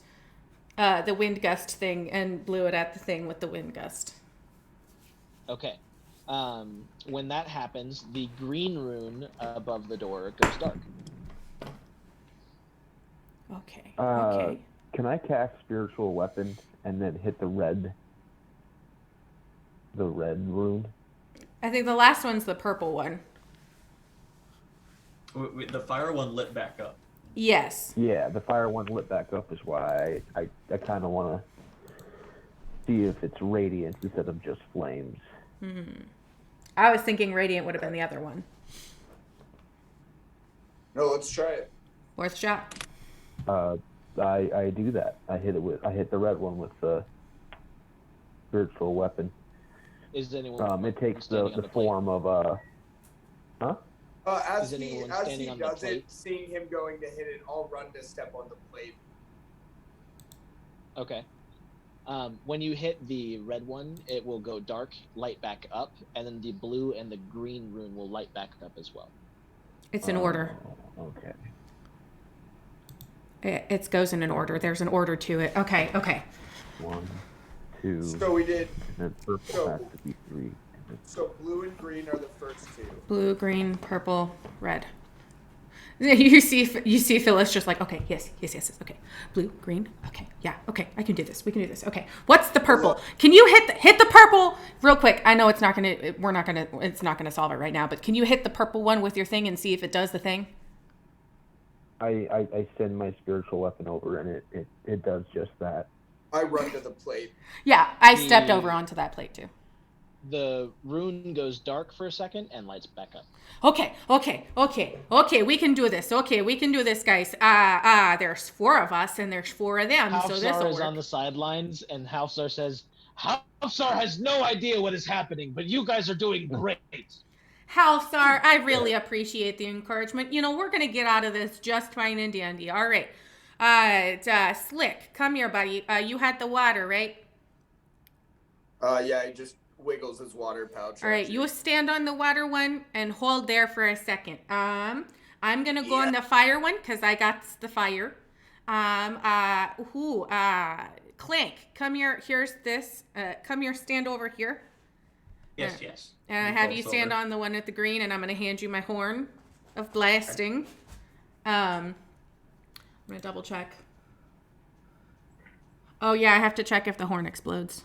the wind gust thing, and blew it at the thing with the wind gust. Okay. When that happens, the green rune above the door goes dark. Okay. Can I cast spiritual weapon and then hit the red rune? I think the last one's the purple one. The fire one lit back up. Yes. Yeah, the fire one lit back up is why I kind of want to see if it's radiant instead of just flames. I was thinking radiant would have been the other one. No, let's try it. Worth a shot. I do that. I hit the red one with the spiritual weapon. Is anyone? It takes standing on the plate? form of As Is he anyone as standing he on the does it, plate? seeing him going to hit it, I'll run to step on the plate. Okay. When you hit the red one, it will go dark, light back up, and then the blue and the green rune will light back up as well. It's in order. Okay. It goes in an order. There's an order to it. Okay. 1, 2. So we did. And then purple has to be 3. So blue and green are the first two. Blue, green, purple, red. You see Phyllis just like, okay, yes. Okay, blue, green. Okay, yeah. Okay, I can do this. We can do this. Okay, what's the purple? Can you hit the purple real quick? I know it's not gonna solve it right now, but can you hit the purple one with your thing and see if it does the thing? I send my spiritual weapon over and it does just that. I run to the plate. Yeah, I stepped over onto that plate too. The rune goes dark for a second and lights back up. Okay, we can do this. Okay, we can do this, guys. There's 4 of us and there's 4 of them, so this Halfsar will is work. on the sidelines, and Halfsar says, Halfsar has no idea what is happening, but you guys are doing great. Halfsar, I really appreciate the encouragement. We're going to get out of this just fine and dandy. All right. Slick, come here, buddy. You had the water, right? Yeah, he just wiggles his water pouch. All right, you stand on the water one and hold there for a second. I'm gonna go on the fire one because I got the fire. Clank, come here. Here's this. Come here, stand over here. Yes, yes. And I have you stand on the one with the green, and I'm gonna hand you my horn of blasting. I'm gonna double check. Oh yeah, I have to check if the horn explodes.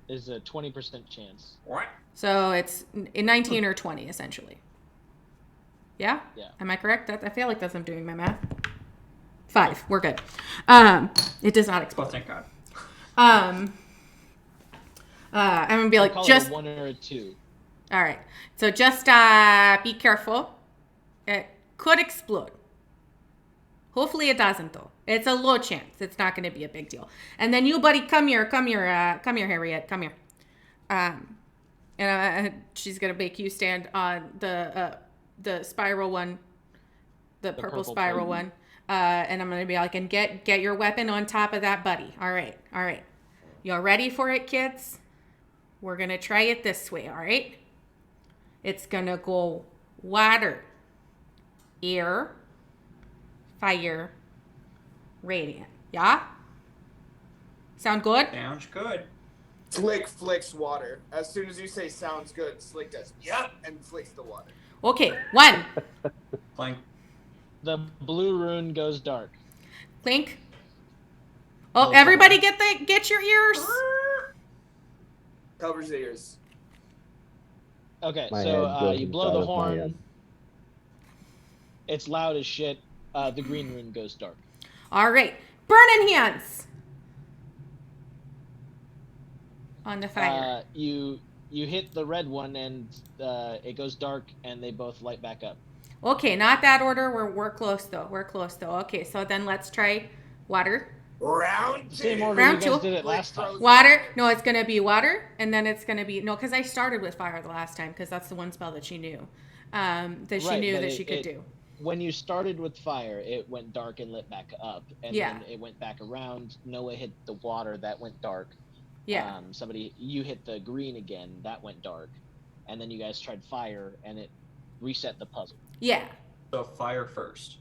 There's a 20% chance. What? So it's 19 or 20 essentially. Yeah? Yeah. Am I correct? I feel like that's I'm doing my math. 5. We're good. It does not Oh, explode. thank God. I'm gonna be like Call just it a 1 or a 2. all right. So just be careful. It could explode. Hopefully it doesn't though. It's a low chance. It's not going to be a big deal. And then you, buddy, come here, Harriet, come here. And she's going to make you stand on the spiral one, the purple spiral one. And I'm going to be like, and get your weapon on top of that, buddy. All right. Y'all ready for it, kids? We're going to try it this way, all right? It's going to go water, air, fire, radiant. Yeah? Sound good? Sounds good. Slick flicks water. As soon as you say sounds good, Slick does yep and flicks the water. Okay, 1. Clank. The blue rune goes dark. Clink. Oh, everybody get your ears. Covers ears. Okay, My so head goes you blow inside the of my horn. head. It's loud as shit. The green rune goes dark. All right. Burning hands. On the fire. You hit the red one and it goes dark and they both light back up. Okay, not that order. We're close though. Okay, so then let's try water. Round 2. Same order Round you guys two. did it last time. Water. No, it's going to be water. And then it's going to be... No, because I started with fire the last time because that's the one spell that she knew. That she knew that she could do. When you started with fire, it went dark and lit back up. And then it went back around. Noah hit the water. That went dark. Yeah. You hit the green again. That went dark. And then you guys tried fire and it reset the puzzle. Yeah. So fire first.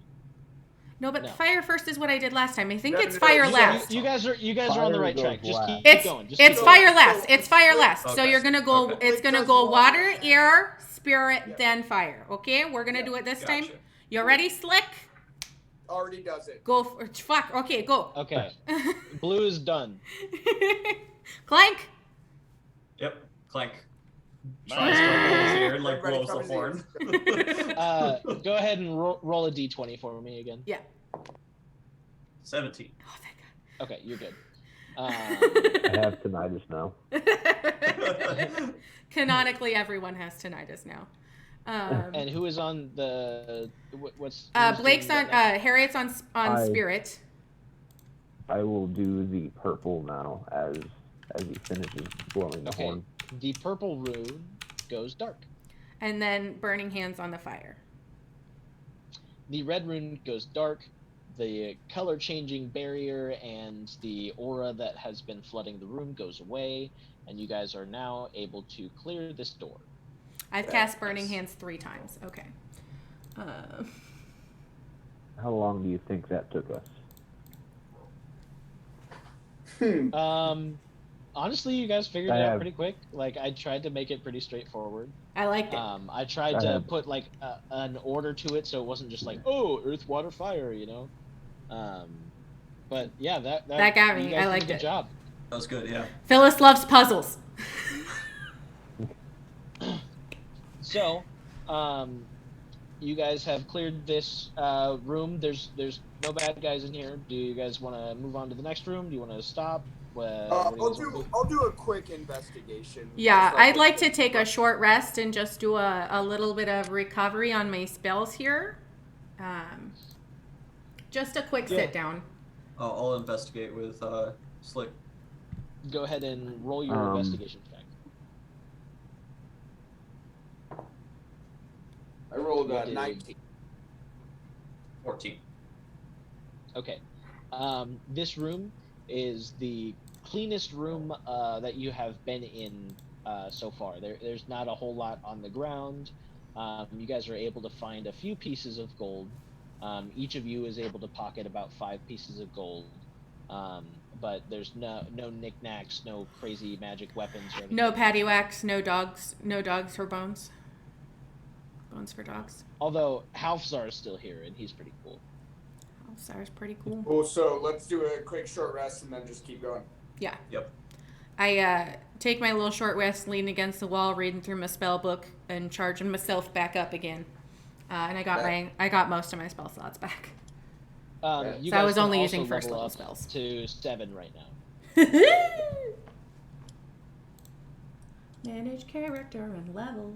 No, but No. fire first is what I did last time. I think No, it's no, fire you- last. You guys are on the right track. Just keep going. Just It's keep fire going. last. It's fire last. So Okay. you're gonna go. Okay. It's gonna go water, air, spirit, then fire. Okay, we're gonna do it this time. Gotcha. You ready, Slick? Already does it. Go. Fuck. Okay, go. Okay. Blue is done. Clank. Yep. Clank. Tries to roll his ear and like Everybody blows the covers horn. Go ahead and roll a d20 for me again. Yeah. 17. Oh, thank Okay, you're good. I have tinnitus now. God. Canonically, everyone has tinnitus now. And who is on the what's Blake's doing on. that next? Harriet's on spirit. I will do the purple now as he finishes blowing the Okay. horn. The purple rune goes dark. And then burning hands on the fire. The red rune goes dark. The color changing barrier and the aura that has been flooding the room goes away, and you guys are now able to clear this door. I've cast burning hands 3 times. Okay. How long do you think that took us? Honestly, you guys figured it I out have- pretty quick. Like, I tried to make it pretty straightforward. I liked it. I tried I to have- put like an order to it, so it wasn't just like, oh, earth, water, fire, you know. But yeah, that got me. you guys I did a liked good it. job. That was good, yeah. Phyllis loves puzzles. So, you guys have cleared this room. There's no bad guys in here. Do you guys want to move on to the next room? Do you want to stop? What do you guys wanna I'll do a quick investigation. Yeah, Just I'd like to take a short rest and just do a little bit of recovery on my spells here. Just a quick sit down. I'll investigate with Slick. Go ahead and roll your investigation check. I rolled What did- 19. 14. Okay. This room is the cleanest room that you have been in so far. There's not a whole lot on the ground. You guys are able to find a few pieces of gold. Each of you is able to pocket about 5 pieces of gold. But there's no knickknacks, no crazy magic weapons or anything. No patty wax, no dogs for bones. Bones for dogs. Although Halfzar is still here, and he's pretty cool. Halfzar's pretty cool. Cool. So let's do a quick short rest and then just keep going. Yeah. Yep. I take my little short rest, leaning against the wall, reading through my spell book, and charging myself back up again. And I got most of my spell slots back. You So I guys was can only also using first level level up spells. to 7 right now. Manage character and levels.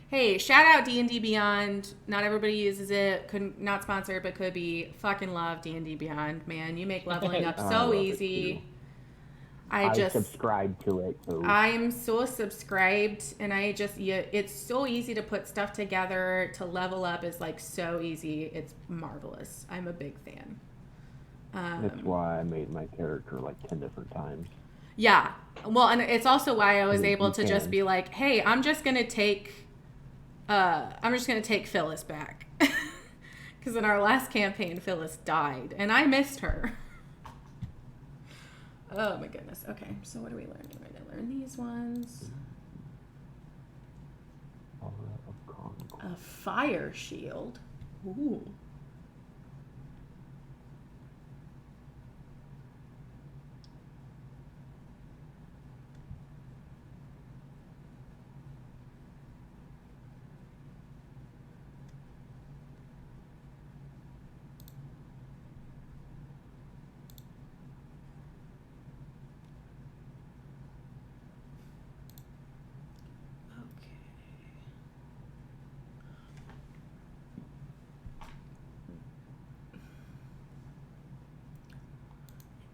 Hey, shout out D&D Beyond. Not everybody uses it. Not sponsored, but could be. Fucking love D&D Beyond, man. You make leveling up I so love it easy. too. I just subscribe to it. So. I am so subscribed, and it's so easy to put stuff together. To level up is like so easy. It's marvelous. I'm a big fan. That's why I made my character like 10 different times. Yeah. Well, and it's also why I was You able to just can. be like, hey, I'm just gonna take Phyllis back. Because in our last campaign, Phyllis died, and I missed her. Oh my goodness. Okay, so what are we learning? We're gonna learn these ones. Aura of Conquest. A fire shield. Ooh.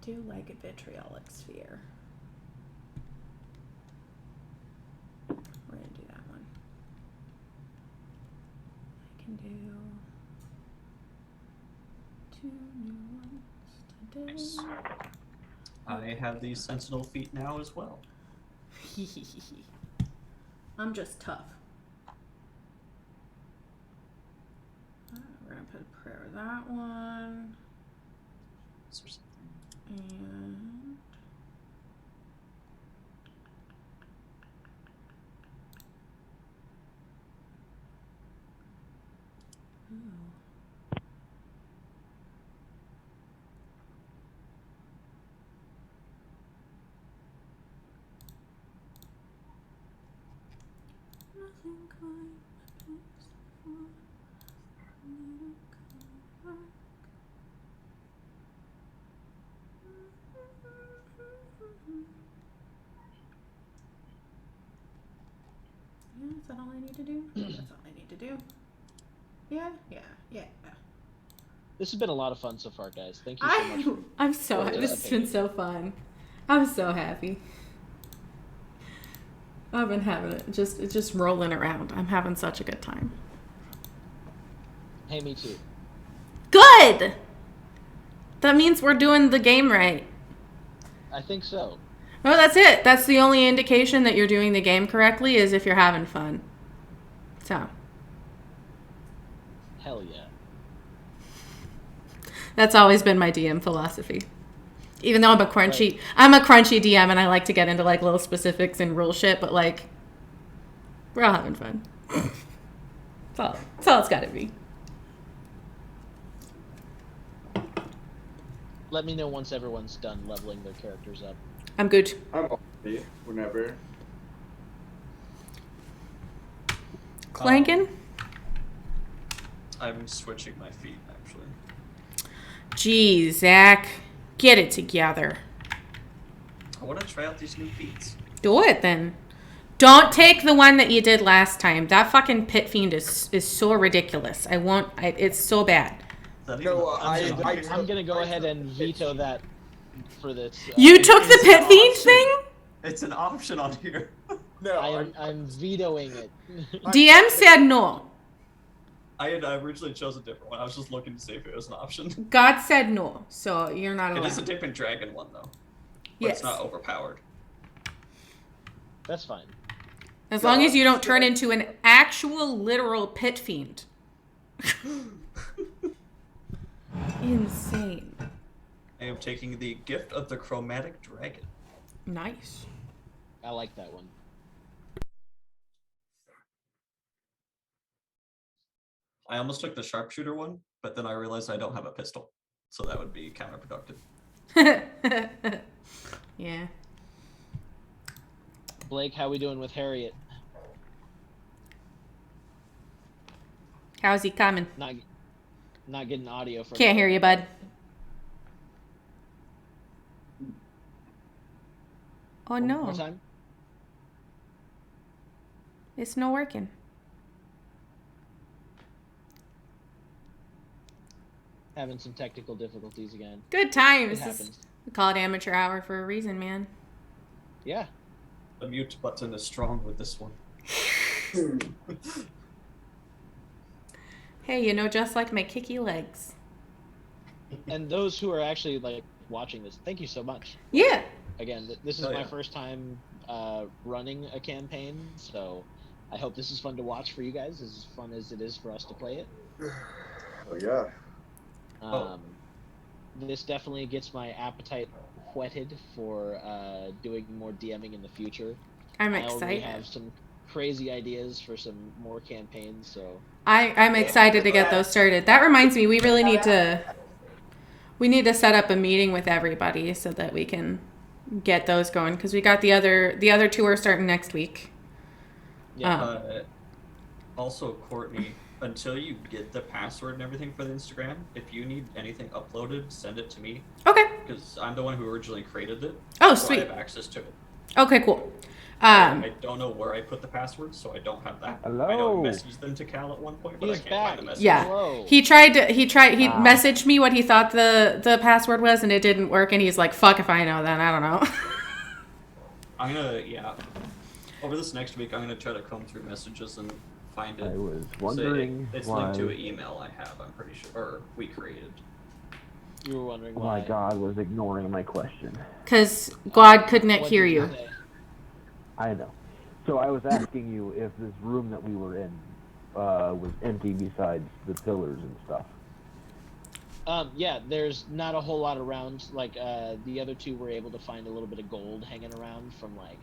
Do like a vitriolic sphere. We're gonna do that one. I can do 2 new ones today. I have these sentinel feet now as well. I'm just tough. We're gonna put a prayer of that one. Is there something? And nothing quite peaceful. Yeah, is that all I need to do? That's all I need to do. Yeah. This has been a lot of fun so far, guys. Thank you so much. I'm so for this has been so fun. I'm so happy. I've been having it just rolling around. I'm having such a good time. Hey, me too. Good. That means we're doing the game right. I think so. Oh, that's it. That's the only indication that you're doing the game correctly is if you're having fun. So. Hell yeah. That's always been my DM philosophy. Even though I'm a crunchy DM and I like to get into like little specifics and rule shit, but like we're all having fun. That's all it's gotta be. Let me know once everyone's done leveling their characters up. I'm good. I'm ready whenever. Clanking? I'm switching my feet, actually. Geez, Zach. Get it together. I want to try out these new feats. Do it then. Don't take the one that you did last time. That fucking pit fiend is so ridiculous. It's so bad. No, I'm gonna go ahead and veto that for this. You took the pit fiend thing? It's an option on here. No, I'm vetoing it. DM said no. I had originally chose a different one. I was just looking to see if it was an option. God said no, so you're not It allowed. is a different dragon one though. But Yes. it's not overpowered. That's fine. As long as you don't turn God. into an actual literal pit fiend. Insane. I am taking the gift of the chromatic dragon. Nice. I like that one. I almost took the sharpshooter one, but then I realized I don't have a pistol, so that would be counterproductive. Yeah. Blake, how we doing with Harriet? How's he coming? Not getting audio from. Can't hear you, bud. Oh One no. more time. It's not working. Having some technical difficulties again. Good It times. happens. We call it amateur hour for a reason, man. Yeah. The mute button is strong with this one. Hey, you know, just like my kicky legs. And those who are actually like watching this, thank you so much. Yeah. Again, this is Oh, my yeah. first time running a campaign, so I hope this is fun to watch for you guys, as fun as it is for us to play it. Oh yeah. Oh. This definitely gets my appetite whetted for doing more DMing in the future. I'm I already excited. have some crazy ideas for some more campaigns, so I'm excited to get those started. That reminds me, we really need to set up a meeting with everybody so that we can get those going, because we got the other two are starting next week. yeah. Also, Courtney, until you get the password and everything for the Instagram, if you need anything uploaded, send it to me, Okay. because I'm the one who originally created it. Oh, so sweet. I have access to it. Okay, cool. I don't know where I put the password, so I don't have that. Hello. I know I messaged them to Cal at one point, but He's I can't back. find the message. Yeah. Hello. He messaged me what he thought the password was, and it didn't work, and he's like, fuck if I know then, I don't know. I'm gonna, over this next week, I'm gonna try to comb through messages and find it. I was wondering It's why. linked to an email I have, I'm pretty sure, or we created. You were wondering Oh why. my God, was ignoring my question. Because God couldn't What hear did you. say? I know. So I was asking you if this room that we were in was empty besides the pillars and stuff. Yeah, there's not a whole lot around. Like, the other two were able to find a little bit of gold hanging around from, like,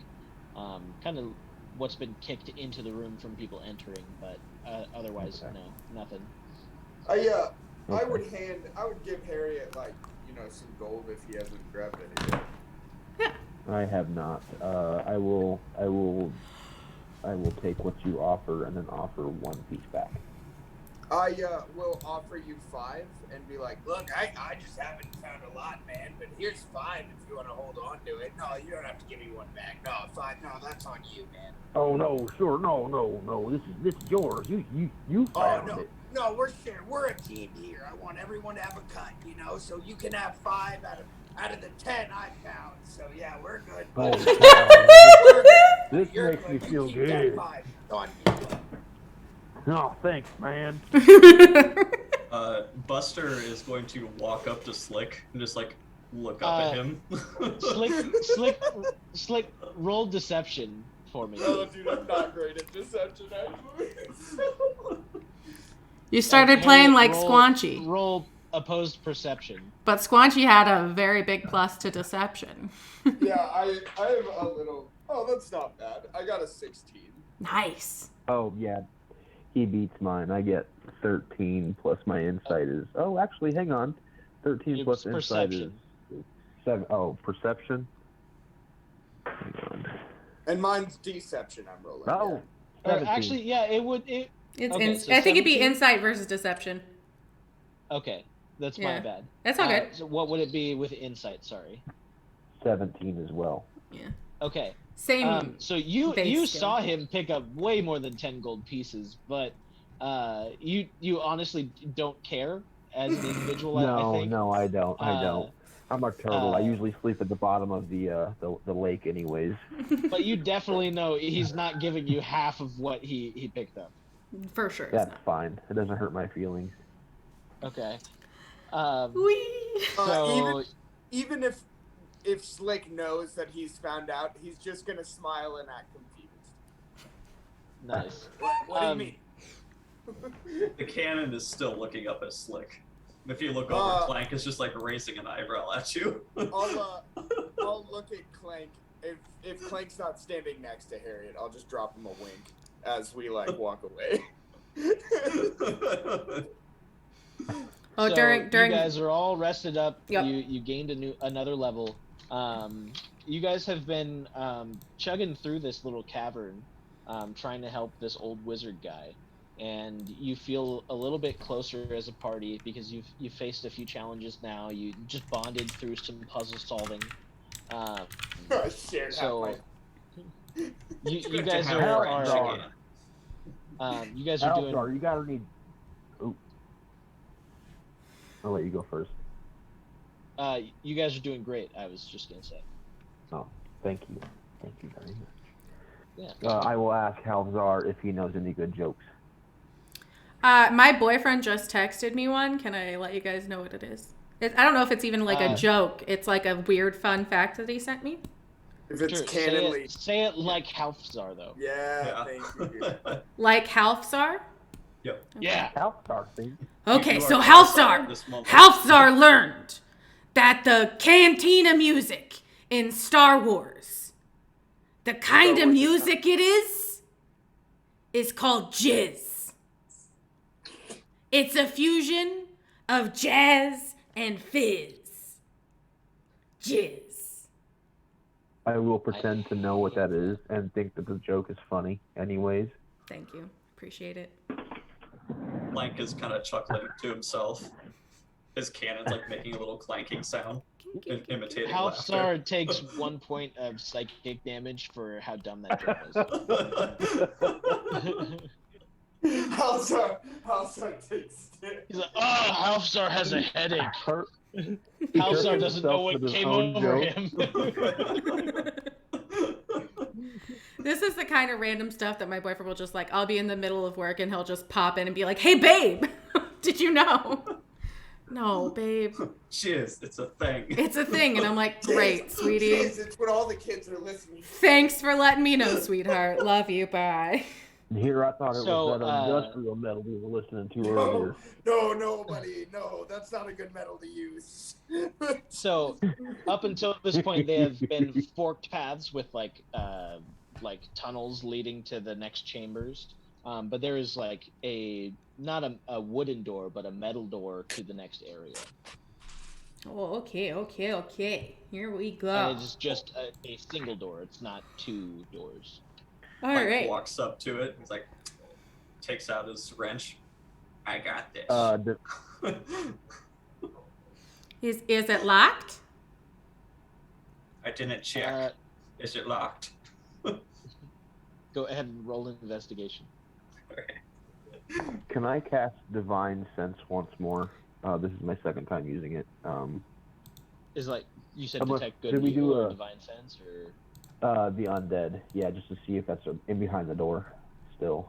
kind of what's been kicked into the room from people entering, but otherwise, Okay. no, nothing. I Okay. would give Harriet, like, you know, some gold if he hasn't grabbed any yet. I have not. I will take what you offer and then offer one piece back. I will offer you 5 and be like, look, I just haven't found a lot, man, but here's 5 if you want to hold on to it. No, you don't have to give me one back. No, 5, no, that's on you, man. Oh no, sure, no. This is yours. You found no. it. No, we're sharing. We're a team here. I want everyone to have a cut, you know, so you can have 5 out of the 10 I found. So yeah, we're good. Oh, We're good. this You're makes me good. You feel keep that good. 5. It's on you. Oh, thanks, man. Buster is going to walk up to Slick and just like look up at him. Slick, roll deception for me. Oh, dude, I'm not great at deception, actually. You started Okay, playing like roll- Squanchy, Roll opposed perception. but Squanchy had a very big plus to deception. Yeah, I have a little. Oh, that's not bad. I got a 16. Nice. Oh yeah, he beats mine. I get 13 plus my insight is. Oh, actually, hang on. 13 It's plus insight perception. is 7. Oh, perception. Hang on. And mine's deception. I'm rolling. Oh, Or 17. actually, yeah, it would. It's Okay, so I think it'd be 17? insight versus deception. Okay, that's my Yeah. bad. That's all good. So what would it be with insight? Sorry. 17 as well. Yeah. Okay. Same. So you base skill. saw him pick up way more than 10 gold pieces, but you honestly don't care as an individual. I think. No, I don't. I'm a turtle. I uh, usually sleep at the bottom of the lake, anyways. But you definitely know he's not giving you half of what he picked up. For sure, it's That's not. fine. It doesn't hurt my feelings. Okay. Whee! So Even if Slick knows that he's found out, he's just gonna smile and act confused. nice. What do you mean? The cannon is still looking up at Slick. If you look over, Clank is just like raising an eyebrow at you. I'll look at Clank. If Clank's not standing next to Harriet, I'll just drop him a wink as we like walk away. Oh, So during you guys are all rested up. Yep. You gained another level. You guys have been chugging through this little cavern, trying to help this old wizard guy, and you feel a little bit closer as a party because you've faced a few challenges now. You just bonded through some puzzle solving. Shared So half you guys have are friends you guys are doing. Alzar, you gotta need. Ooh. I'll let you go first. You guys are doing great. I was just gonna say. Oh, thank you. Thank you very much. Yeah. I will ask Halzar if he knows any good jokes. my boyfriend just texted me one. Can I let you guys know what it is? I don't know if it's even like a joke. It's like a weird fun fact that he sent me. If it's Sure, canonly. say it like Halfzar though. Yeah, thank you. Like Halfzar? Yep. Yeah. Halzar, see? Okay, You so are Halfzar. this moment. Halfzar learned that the cantina music in Star Wars, the kind Star of Wars music it is called jizz. It's a fusion of jazz and fizz. Jizz. I will pretend to know what that is and think that the joke is funny anyways. Thank you. Appreciate it. Clank is kind of chuckling to himself. His cannon's like making a little clanking sound, imitating laughter. Halfstar takes 1 point of psychic damage for how dumb that joke was. Halsar takes it. He's like, oh, Halfstar has a headache. Hurt. Halfstar doesn't know himself what with his came own over joke. him. This is the kind of random stuff that my boyfriend will just like, I'll be in the middle of work and he'll just pop in and be like, hey, babe, did you know? No, babe. Jizz, it's a thing. It's a thing. And I'm like, great, sweetie. Jeez, it's what all the kids are listening to. Thanks for letting me know, sweetheart. Love you. Bye. And here I thought it So, was that industrial metal we were listening to earlier. No, buddy. No, that's not a good metal to use. So, up until this point, they have been forked paths with like tunnels leading to the next chambers. But there is like not a wooden door, but a metal door to the next area. Oh, okay. Here we go. And it is just a single door. It's not two doors. All Clank right. walks up to it. He's like, takes out his wrench. I got this. Is it locked? I didn't check. Is it locked? Go ahead and roll an investigation. Can I cast Divine Sense once more? This is my second time using it. Is like you said, How much- detect good did we evil do or a- divine sense, or The undead. Yeah, just to see if that's in behind the door still.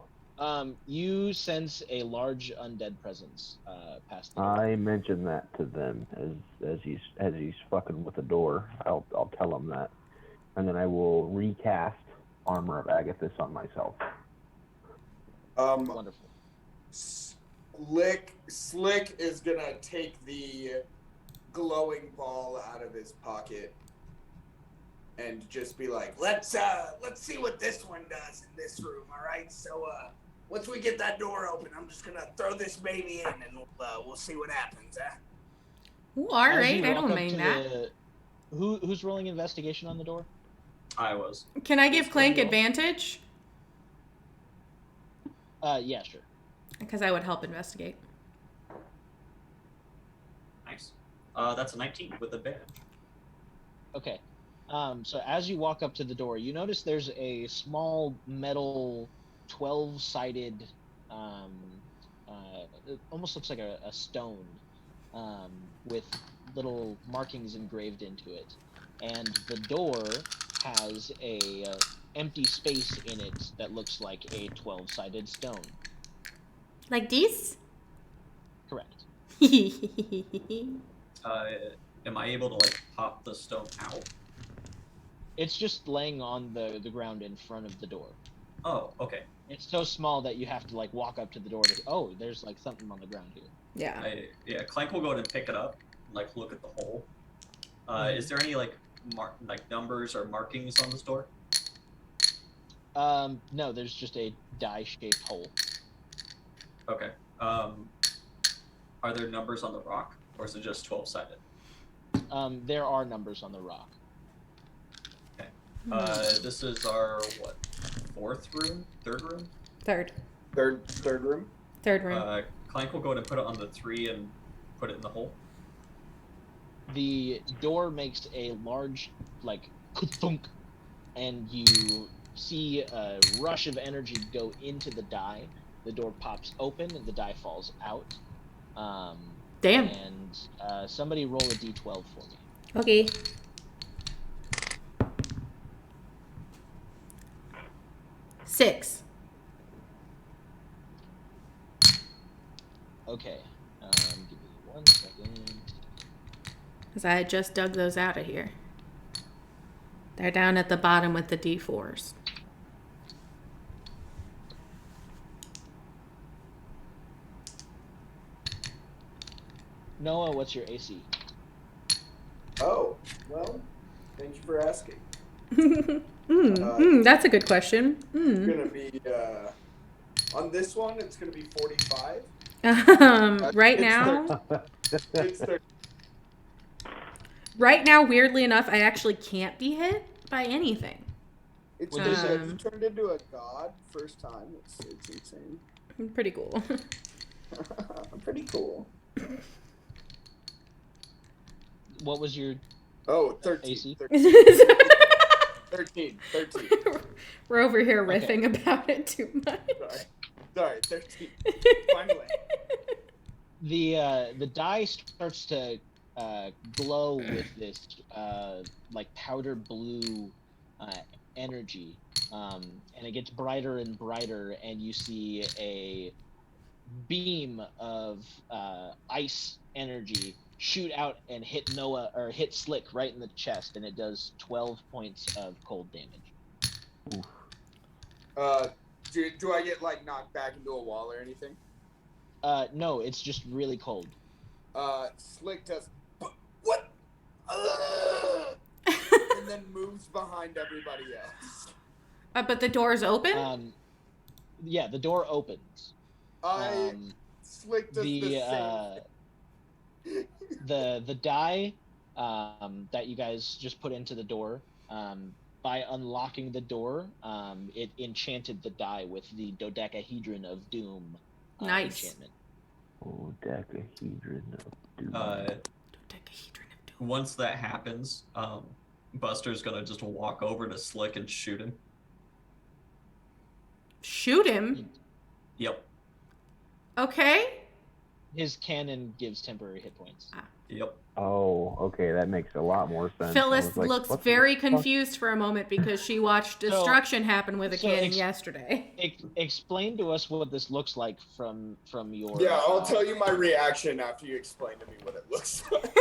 you sense a large undead presence past the door. I mentioned that to them as he's fucking with the door. I'll tell him that, and then I will recast Armor of Agathis on myself. Wonderful. Slick is gonna take the glowing ball out of his pocket and just be like, let's see what this one does in this room. All right, so once we get that door open, I'm just gonna throw this baby in and we'll see what happens. Ooh, all As right. you I walk don't up mind to that. Who's rolling investigation on the door? I was. Can I give Clank advantage? Yeah, sure. Because I would help investigate. Nice. That's a 19 with advantage. Okay. So as you walk up to the door, you notice there's a small metal 12-sided, it almost looks like a stone, with little markings engraved into it. And the door has a empty space in it that looks like a 12-sided stone. Like this? Correct. Am I able to like pop the stone out? It's just laying on the ground in front of the door. Oh, okay. It's so small that you have to like walk up to the door to, oh, there's like something on the ground here. Yeah. Clank will go ahead and pick it up, like look at the hole. Is there any like numbers or markings on this door? No, there's just a die-shaped hole. Okay. Are there numbers on the rock, or is it just 12-sided? There are numbers on the rock. Okay. This is our what? Fourth room? Third room? Third Third room. Clank will go ahead and put it on the 3 and put it in the hole. The door makes a large, like, thunk, and you see a rush of energy go into the die. The door pops open, and the die falls out. Damn. And somebody roll a d12 for me. Okay. Six. Okay. Give me 1 second. Because I had just dug those out of here. They're down at the bottom with the D4s. Noah, what's your AC? Oh, well, thank you for asking. That's a good question. It's gonna be on this one. It's gonna be 45. Right It's now, It's 30. right now, weirdly enough, I actually can't be hit by anything. It's What'd you say? you turned into a god first time. It's insane. Pretty cool. Pretty cool. What was your Oh, 13. AC? 13. We're over here Okay. riffing about it too much. Sorry, 13. Finally. The die starts to glow with this like powder blue energy, and it gets brighter and brighter, and you see a beam of ice energy shoot out and hit Noah, or hit Slick right in the chest, and it does 12 points of cold damage. Do I get like knocked back into a wall or anything? No, it's just really cold. Slick does what? And then moves behind everybody else. But the door's open? Yeah, the door opens. Slick does the same. The die that you guys just put into the door, by unlocking the door, it enchanted the die with the dodecahedron of doom Nice. enchantment. Dodecahedron of doom. Dodecahedron of doom. Once that happens, Buster's gonna just walk over to Slick and shoot him. Shoot him? Yep. Okay. His cannon gives temporary hit points. Yep. Oh, okay, that makes a lot more sense. I Phyllis was like, looks what the very fuck? confused for a moment because she watched destruction happen with a so cannon yesterday. Explain to us what this looks like from your. Yeah, I'll tell you my reaction after you explain to me what it looks like.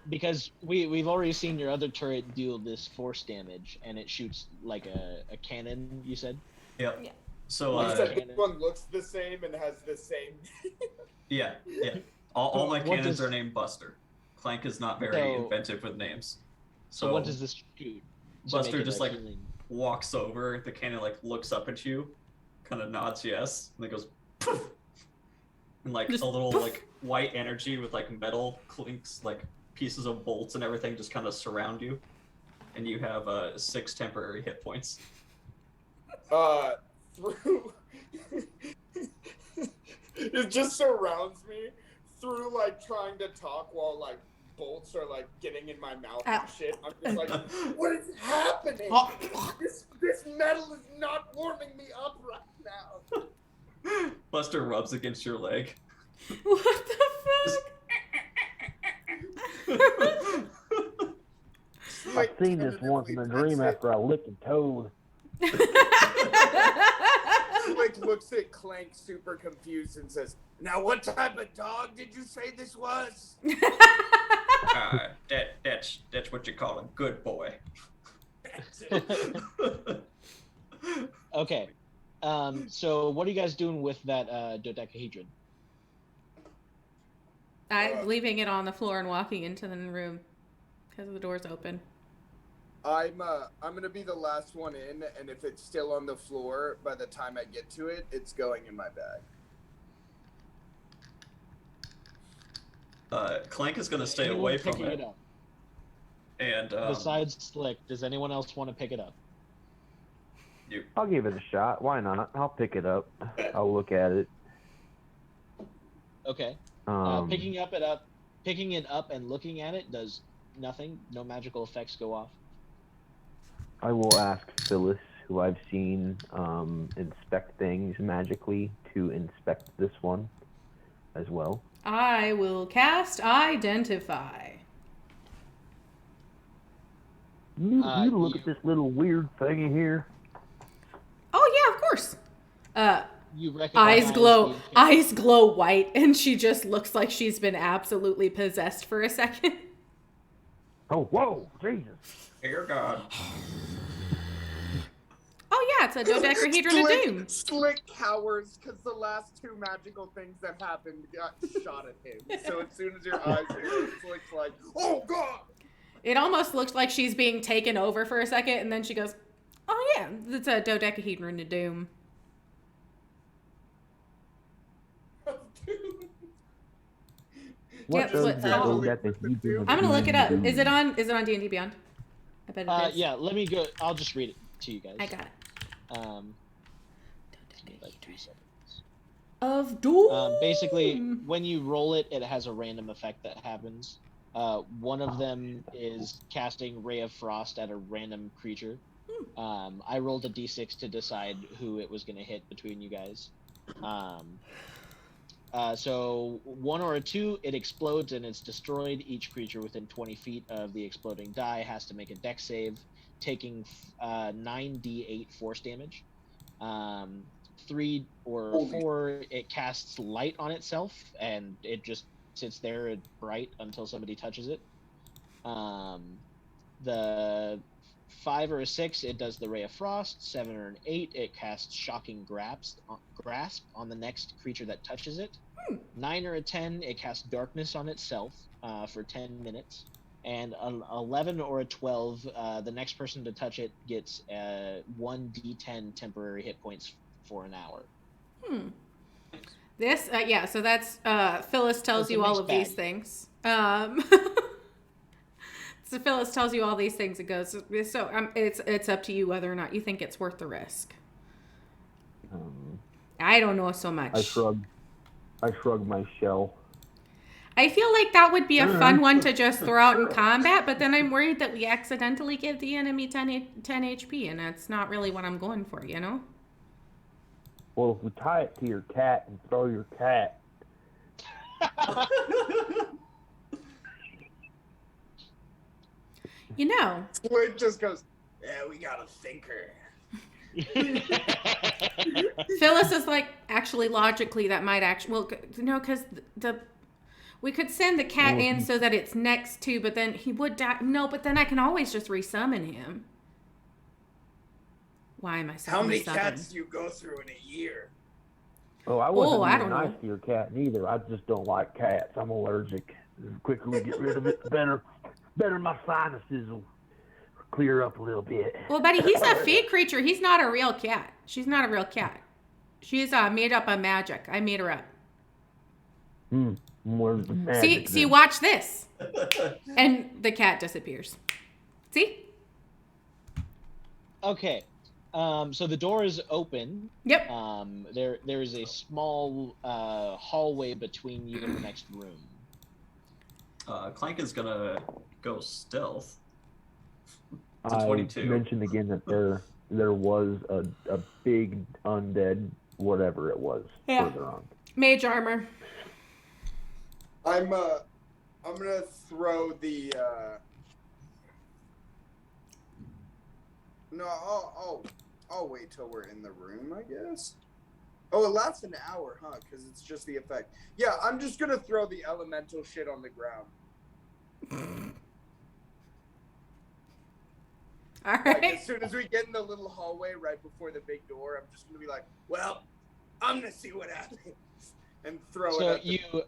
Because we've already seen your other turret deal this force damage, and it shoots like a cannon. You said. Yep. Yeah. So You said this one looks the same and has the same. yeah. All my What cannons does- are named Buster. Clank is not very So- inventive with names. So what does this shoot? to Buster make it just a like healing- walks over, the cannon like looks up at you, kind of nods yes, and then goes poof, and like Just a little poof. like white energy with like metal clinks, like pieces of bolts and everything just kind of surround you, and you have 6 temporary hit points. Through. It just surrounds me through like trying to talk while like bolts are like getting in my mouth Ow. and shit. I'm just like, what is happening? This metal is not warming me up right now. Buster rubs against your leg. What the fuck? I've seen this once in a dream after I licked a toad. Like looks at Clank super confused and says, "Now what type of dog did you say this was?" That's what you call a good boy. Okay. So what are you guys doing with that dodecahedron? I'm leaving it on the floor and walking into the room because the door's open. I'm gonna be the last one in, and if it's still on the floor by the time I get to it, it's going in my bag. Clank is gonna stay Anyone away from picking it. it up? And Besides Slick, does anyone else want to pick it up? I'll give it a shot. Why not? I'll pick it up. I'll look at it. Okay. Picking it up and looking at it does nothing. No magical effects go off. I will ask Phyllis, who I've seen inspect things magically, to inspect this one as well. I will cast Identify. You look at this little weird thingy here. Oh yeah, of course. You recognize Eyes glow white, and she just looks like she's been absolutely possessed for a second. Oh, whoa, Jesus. Dear God. Oh yeah, it's a dodecahedron of doom. Slick cowers because the last two magical things that happened got shot at him. So as soon as your eyes close, Slick's like, "Oh God!" It almost looks like she's being taken over for a second, and then she goes, "Oh yeah, it's a dodecahedron of doom." What Yep, does what- the oh. dodecahedron of I'm gonna look it up. doom Is do? it on D&D Beyond? I bet it is. Yeah, let me go. I'll just read it to you guys. I got it. Like 3 seconds. Of doom. Basically, when you roll it, it has a random effect that happens. One of them is casting Ray of Frost at a random creature. I rolled a d6 to decide who it was going to hit between you guys. So 1 or a 2, it explodes and it's destroyed. Each creature within 20 feet of the exploding die has to make a dex save, taking 9d8 force damage. 3 or 4, it casts light on itself and it just sits there bright until somebody touches it. The 5 or a 6, it does the Ray of Frost. 7 or an 8, it casts Shocking Grasp on the next creature that touches it. 9 or a 10, it casts Darkness on itself for 10 minutes. And an 11 or a 12, the next person to touch it gets 1d10 temporary hit points for an hour. This, yeah, so that's, Phyllis tells It's a you all mixed of these bag. things. So Phyllis tells you all these things. It goes, so it's up to you whether or not you think it's worth the risk. I don't know so much. I shrug my shell. I feel like that would be a fun one to just throw out in combat, but then I'm worried that we accidentally give the enemy 10 HP, and that's not really what I'm going for, you know? Well, if we tie it to your cat and throw your cat, You know. Slick just goes, "Yeah, we got a thinker." Phyllis is like, actually, logically, that might actually, well, no, because we could send the cat in so that it's next to, but then he would die. No, but then I can always just resummon him. Why am I so How many cats do you go through in a year? oh, I wasn't I being don't nice know. to your cat neither. I just don't like cats. I'm allergic. The quicker we get rid of it, the better my sinuses will clear up a little bit. Well, buddy, he's a fey creature. He's not a real cat. She's not a real cat. She's made up by magic. I made her up. Where's the magic? See, then? watch this. And the cat disappears. See? Okay. So the door is open. Yep. There is a small hallway between you and the next room. Clank is gonna go stealth. It's a I 22. mentioned again that there was a big undead whatever it was further on. Mage armor. I'm gonna throw the no, I'll wait till we're in the room, I guess. Oh, it lasts an hour, huh? Because it's just the effect. Yeah, I'm just gonna throw the elemental shit on the ground. All Like, right. as soon as we get in the little hallway right before the big door, I'm just gonna be like, well, I'm gonna see what happens. And throw So it at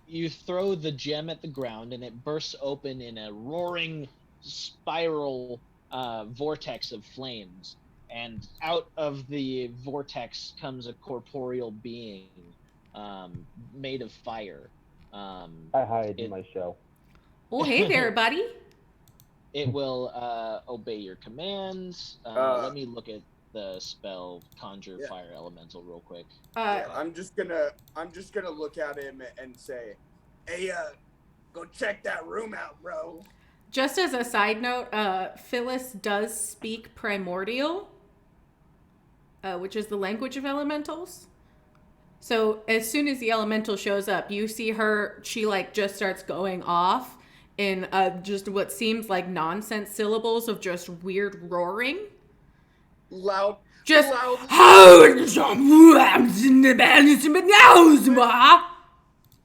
you throw the gem at the ground, and it bursts open in a roaring spiral vortex of flames. And out of the vortex comes a corporeal being made of fire. I hide in It my shell. Oh, hey there, buddy. it will obey your commands. Let me look at the spell conjure Yeah. fire elemental real quick. Uh, Yeah, I'm just gonna look at him and say, "Hey, go check that room out, bro." just as a side note, Phyllis does speak primordial, which is the language of elementals. So as soon as the elemental shows up, you see her, she like just starts going off in just what seems like nonsense syllables of just weird roaring. Loud, Just loudly.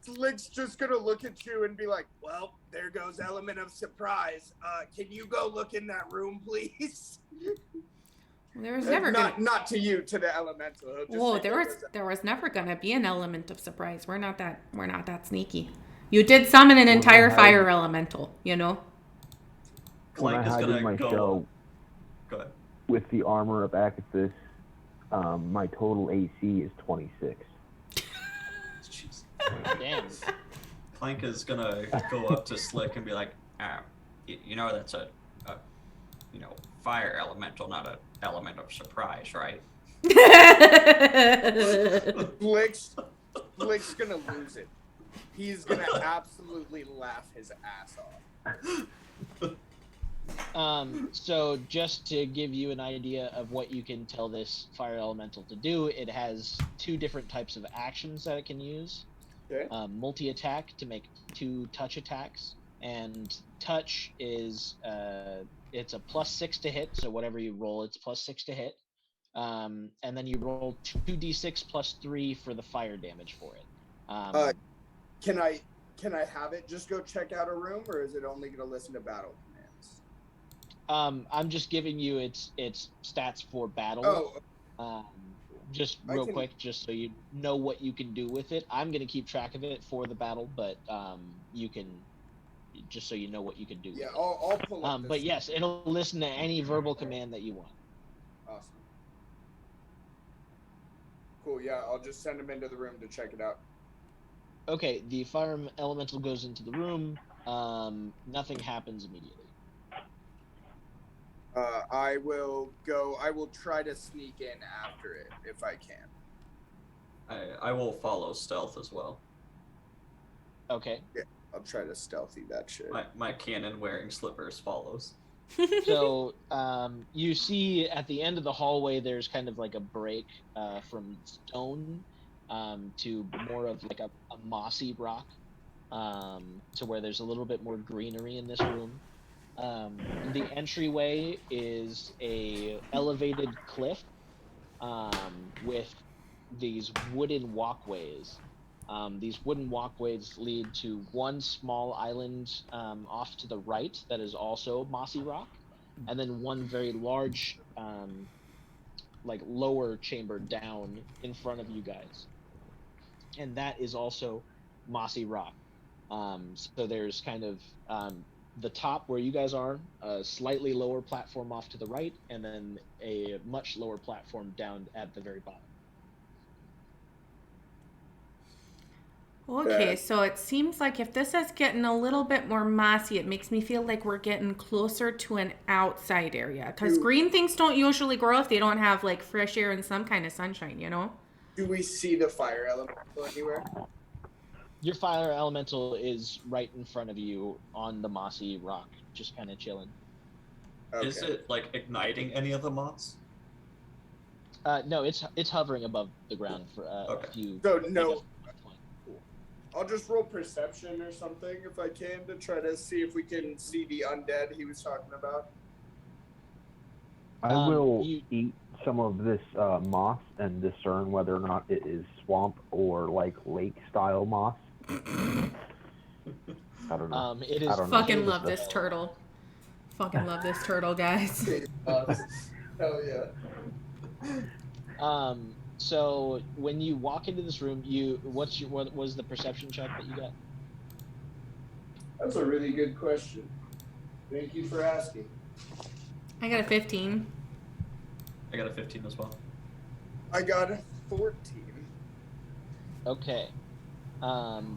Slick's just gonna look at you and be like, "Well, there goes element of surprise. Can you go look in that room, please?" There was never gonna. Not to you, to the elemental. He'll just Whoa, say, there was never gonna be an element of surprise. We're not that sneaky. You did summon an entire fire elemental, you know. When I Clank is hide in gonna my go. shell Go ahead. with the armor of Akathis, my total AC is 26. Jeez. Damn. Clank is gonna go up to Slick and be like, you know that's a fire elemental, not an element of surprise, right? Flick's gonna lose it. He's gonna absolutely laugh his ass off. So just to give you an idea of what you can tell this fire elemental to do, it has 2 different types of actions that it can use. Okay. Multi-attack to make 2 touch attacks, and touch is it's a +6 to hit, so whatever you roll, it's +6 to hit. And then you roll 2d6 +3 for the fire damage for it. Can I have it just go check out a room, or is it only gonna listen to battle commands? I'm just giving you its stats for battle. Oh. Just real quick, just so you know what you can do with it. I'm gonna keep track of it for the battle, but you can, just so you know what you can do. Yeah, with it. I'll pull up. But yes, it'll listen to any verbal command that you want. Awesome. Cool. Yeah, I'll just send him into the room to check it out. Okay, the fire elemental goes into the room. Nothing happens immediately. I will try to sneak in after it if I can. I will follow stealth as well. Okay. Yeah, I'll try to stealthy that shit. My cannon wearing slippers follows. So you see at the end of the hallway, there's kind of like a break from stone to more of like a mossy rock, to where there's a little bit more greenery in this room. The entryway is a elevated cliff with these wooden walkways. These wooden walkways lead to one small island off to the right that is also mossy rock, and then one very large like lower chamber down in front of you guys, and that is also mossy rock. So there's kind of the top where you guys are, a slightly lower platform off to the right, and then a much lower platform down at the very bottom. Okay, so it seems like if this is getting a little bit more mossy, it makes me feel like we're getting closer to an outside area. Because green things don't usually grow if they don't have like fresh air and some kind of sunshine, you know? Do we see the fire elemental anywhere? Your fire elemental is right in front of you on the mossy rock, just kind of chilling. Okay. Is it like igniting any of the moths? No, it's hovering above the ground for a few. So no. I'll just roll perception or something if I can to try to see if we can see the undead he was talking about. I will eat some of this moss and discern whether or not it is swamp or like lake style moss. I don't know. It is I don't know. Fucking it is love this turtle. Fucking love this turtle, guys. Hell yeah. So when you walk into this room, what was the perception check that you got? That's a really good question. Thank you for asking. I got a 15. I got a 15 as well. I got a 14. Okay.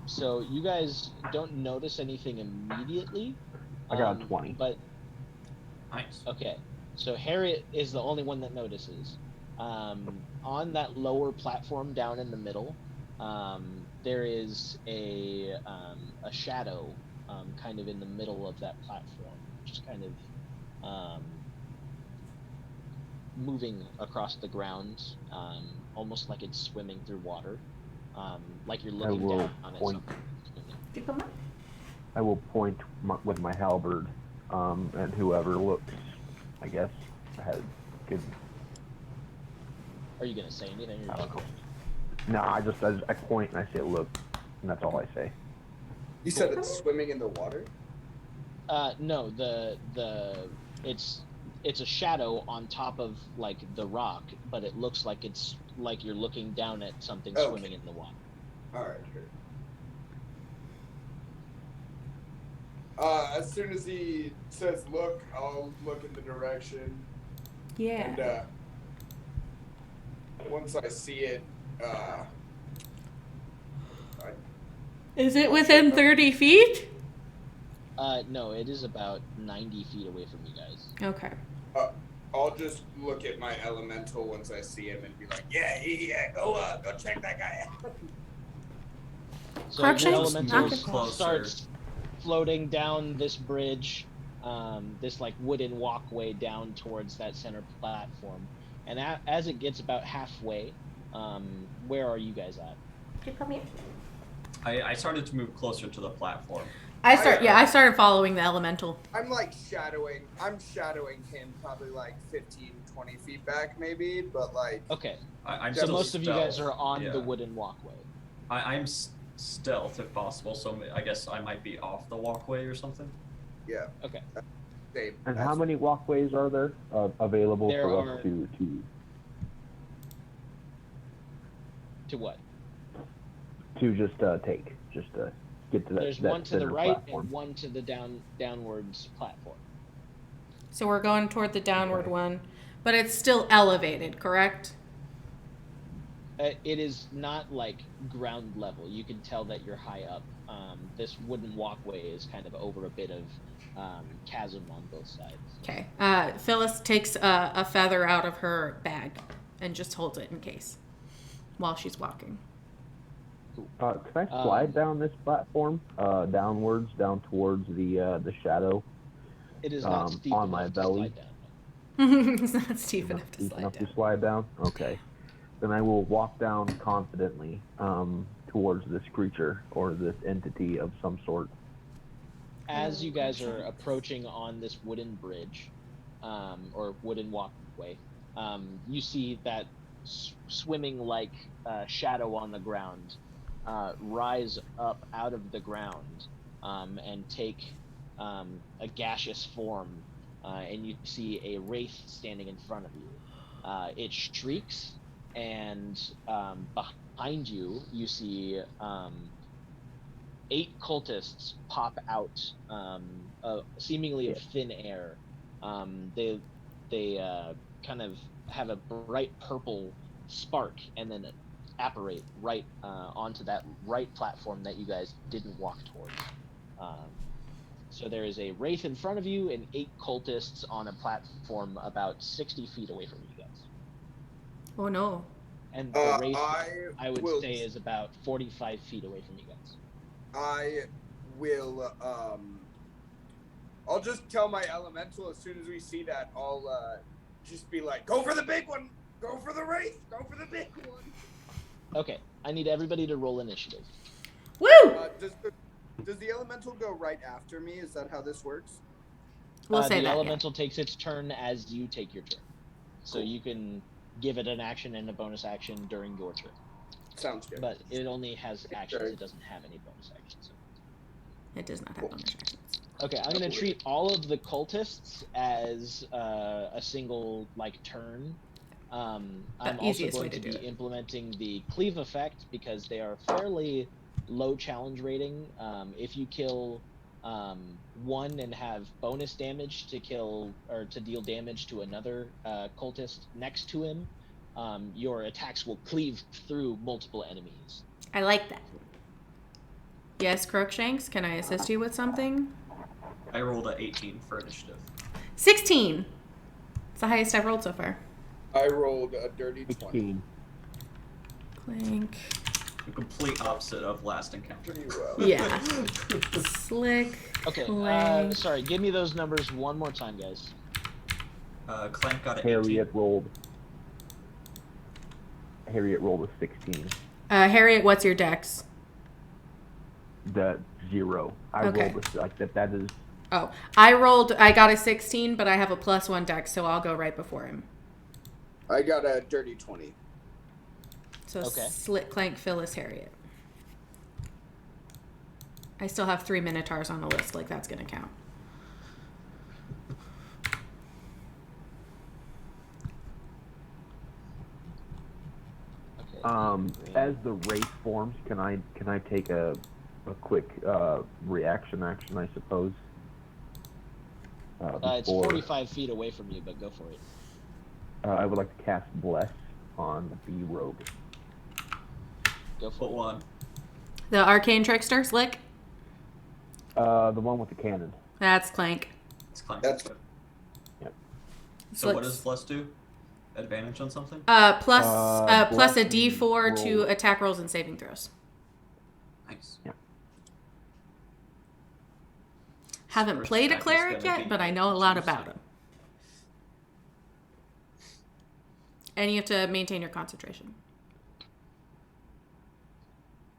So you guys don't notice anything immediately. I got a 20. But Nice. okay. So Harriet is the only one that notices. On that lower platform down in the middle, there is a shadow kind of in the middle of that platform, just kind of moving across the ground, almost like it's swimming through water, like you're looking down on it. I will point with my halberd at whoever looks, I guess, has good. Are you gonna say anything? I don't know. No, I point and I say look, and that's all I say. You said it's swimming in the water? No, it's a shadow on top of like the rock, but it looks like it's like you're looking down at something swimming in the water. All right. As soon as he says look, I'll look in the direction. Yeah. And once I see it, Is it within 30 feet? No, it is about 90 feet away from you guys. Okay. I'll just look at my elemental once I see him and be like, yeah, go check that guy out. So Crookshanks, your elemental move closer. starts floating down this bridge, this like wooden walkway down towards that center platform. And as it gets about halfway, where are you guys at? I started to move closer to the platform. I started following the elemental. I'm like shadowing him probably like 15, 20 feet back maybe, but like... Okay. I'm So still most of you guys are on yeah. the wooden walkway. I'm stealth if possible, so I guess I might be off the walkway or something. Yeah. Okay. Same. And how many walkways are there available There for are- us to To what? just take, just to get to that? There's that one to the center right platform? and one to the downwards platform. So we're going toward the downward one, but it's still elevated, correct? It is not like ground level. You can tell that you're high up. This wooden walkway is kind of over a bit of chasm on both sides. Okay. Phyllis takes a feather out of her bag and just holds it in case while she's walking. Can I slide down this platform, downwards, down towards the shadow? It is not steep on enough my to belly. slide down. It's not steep enough to Deep slide enough down. to slide down? Okay. Then I will walk down confidently towards this creature or this entity of some sort. As you guys are approaching on this wooden bridge, or wooden walkway, you see that swimming like shadow on the ground rise up out of the ground and take a gaseous form, and you see a wraith standing in front of you. It shrieks, and behind you, you see 8 cultists pop out, seemingly of thin air. They kind of have a bright purple spark and then apparate right onto that right platform that you guys didn't walk towards. So there is a wraith in front of you and 8 cultists on a platform about 60 feet away from you guys. Oh no. And the wraith, I would will- say, is about 45 feet away from you guys. I will, I'll just tell my elemental as soon as we see that, I'll just be like, go for the big one! Go for the wraith! Go for the big one! Okay, I need everybody to roll initiative. Woo! Does the elemental go right after me? Is that how this works? We'll say the that. elemental takes its turn as you take your turn. So Cool. you can give it an action and a bonus action during your turn. Sounds good. But it only has actions. Okay. It doesn't have any bonus actions. It does not have bonus actions. Okay, I'm gonna treat all of the cultists as a single turn. I'm also easiest way going to to do be it. implementing the cleave effect because they are fairly low challenge rating. If you kill one and have bonus damage to kill or to deal damage to another cultist next to him, your attacks will cleave through multiple enemies. I like that. Yes, Crookshanks, can I assist you with something? I rolled a 18 for initiative. 16. It's the highest I've rolled so far. I rolled a dirty 20. 16. Clank. The complete opposite of last encounter. Pretty well. Yeah. Slick. Okay, Clank. sorry, give me those numbers one more time, guys. Clank got an 18. Harriet rolled a 16. Harriet, what's your dex? The 0. I Okay. rolled this like that. That is Oh, I got a 16, but I have a +1 dex, so I'll go right before him. I got a dirty 20. So Okay. Slick, Clank, Phyllis, Harriet. I still have 3 Minotaurs on the list, like that's gonna count. Okay. as the race forms, can I take a quick reaction action, I suppose? It's 45 feet away from you, but go for it. I would like to cast Bless on the Bee Rogue. Go for Put it. one. The Arcane Trickster, Slick? The one with the cannon. That's Clank. It's Clank. That's- So what does Bless do? Advantage on something? Plus a Bless D4 roll. to attack rolls and saving throws. Nice. Yeah. Haven't First played a attack is cleric gonna yet, be but I know a lot juicy. about him. And you have to maintain your concentration.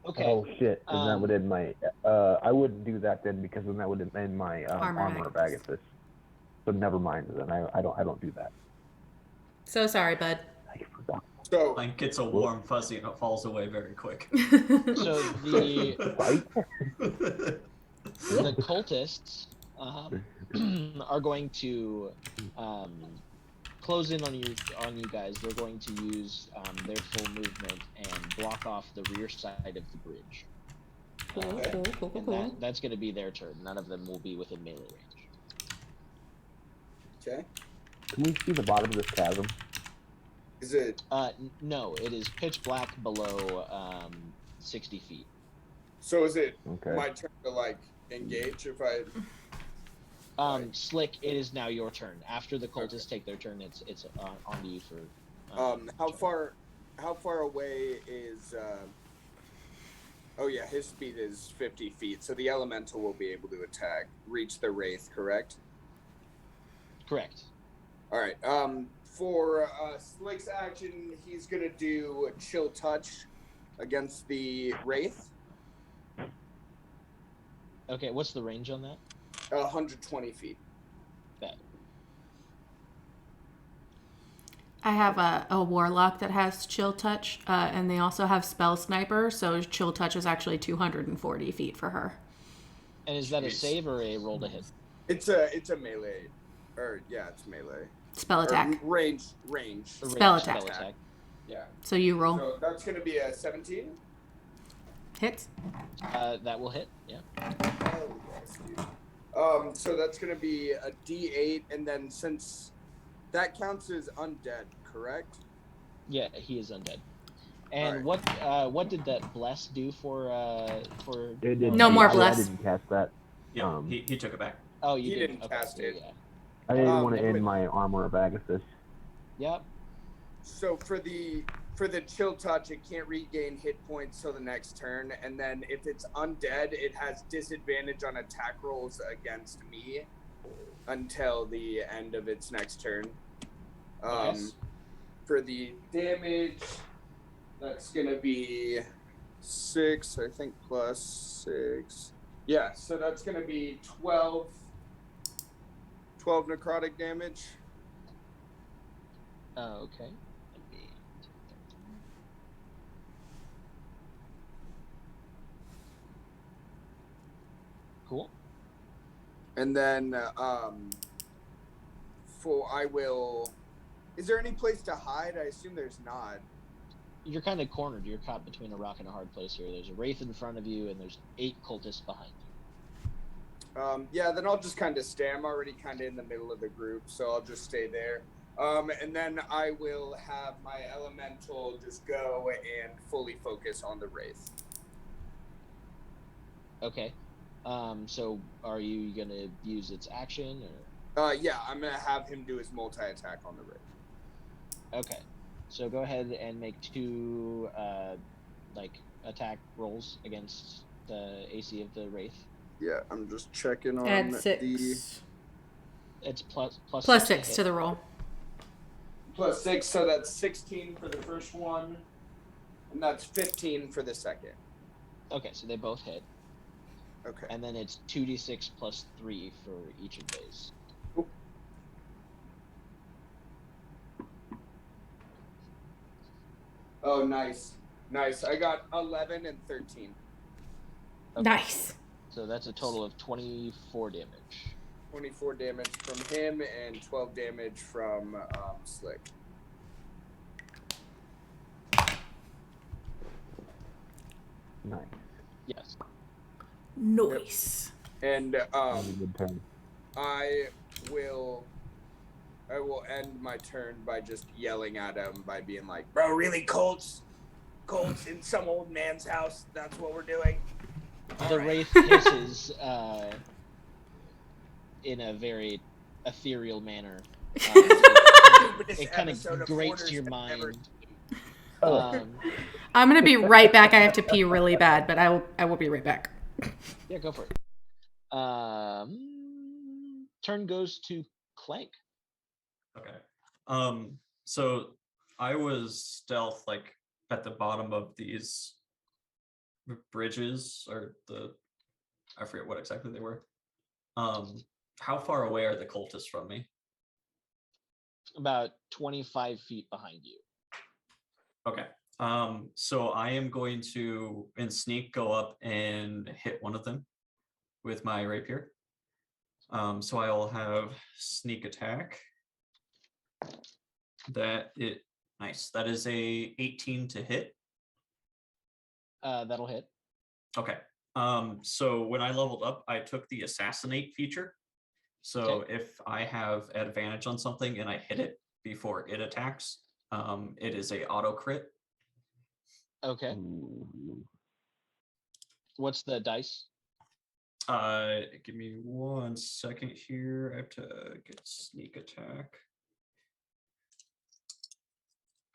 Okay. Oh shit! And that would end my. I wouldn't do that then because then that would end my armor of Agathis. So never mind. Then I don't do that. So sorry, bud. I forgot. So, Clank gets a warm fuzzy and it falls away very quick. So the Right? the cultists are going to close in on you guys. They're going to use their full movement and block off the rear side of the bridge. And that's going to be their turn. None of them will be within melee range. okay. Can we see the bottom of this chasm? Is it No, it is pitch black below 60 feet. so? Is it Okay. my turn to engage if I? Slick, it is now your turn. After the cultists take their turn, it's on to you for. How turn. far away is? Oh yeah, his speed is 50 feet, so the elemental will be able to reach the wraith, correct? Correct. All right. For Slick's action, he's gonna do chill touch against the wraith. Okay, what's the range on that? 120 feet. That. I have a warlock that has chill touch, and they also have spell sniper, so chill touch is actually 240 feet for her. And is that a Jeez. save or a roll to hit? It's a melee, or yeah, it's melee. Spell attack. Or range. A Spell range attack. Yeah. So you roll. So that's gonna be a 17. Hits. That will hit. Yeah. Hell yes, dude. So that's gonna be a D8, and then since that counts as undead, correct? Yeah, he is undead. And Alright. what did that bless do for? It didn't- No more I bless. didn't cast that. Yeah, he took it back. Oh, you He did. didn't Okay, cast so, it. Yeah. I didn't want to never end mind. my armor of Agathis. Yep. So for the chill touch, it can't regain hit points till the next turn, and then if it's undead, it has disadvantage on attack rolls against me until the end of its next turn. Yes. For the damage, that's gonna be 6, I think, plus 6. Yeah, so that's gonna be 12 necrotic damage. Okay. Cool. And then is there any place to hide? I assume there's not. You're kind of cornered. You're caught between a rock and a hard place here. There's a wraith in front of you, and there's 8 cultists behind you. Yeah, then I'll just kind of stay. I'm already kind of in the middle of the group, so I'll just stay there. And then I will have my elemental just go and fully focus on the wraith. Okay. So are you gonna use its action or? Yeah, I'm gonna have him do his multi-attack on the wraith. Okay. So go ahead and make 2 attack rolls against the AC of the wraith. Yeah, I'm just checking on Add 6. It's plus Plus 6 6 to the roll. Plus 6, so that's 16 for the first one, and that's 15 for the second. Okay, so they both hit. Okay. And then it's 2d6 plus 3 for each of those. Ooh. Oh, nice. Nice. I got 11 and 13. Okay. Nice. So that's a total of 24 damage. 24 damage from him and 12 damage from Slick. Nice. Yes. Nice. And That was a good turn. I will end my turn by just yelling at him by being like, "Bro, really, Colts in some old man's house? That's what we're doing." The wraith hisses in a very ethereal manner. It kind of grates your mind. I'm gonna be right back. I have to pee really bad, but I will be right back. Yeah, go for it. Turn goes to Clank. Okay. So I was stealth like at the bottom of these bridges, or I forget what exactly they were. How far away are the cultists from me? About 25 feet behind you. Okay. So I am going to in sneak go up and hit one of them with my rapier. So I'll have sneak attack. Nice. That is a 18 to hit. That'll hit. Okay. So when I leveled up, I took the assassinate feature. So Okay. if I have advantage on something and I hit it before it attacks, it is a auto crit. Okay. Ooh. What's the dice? Give me 1 second here. I have to get sneak attack.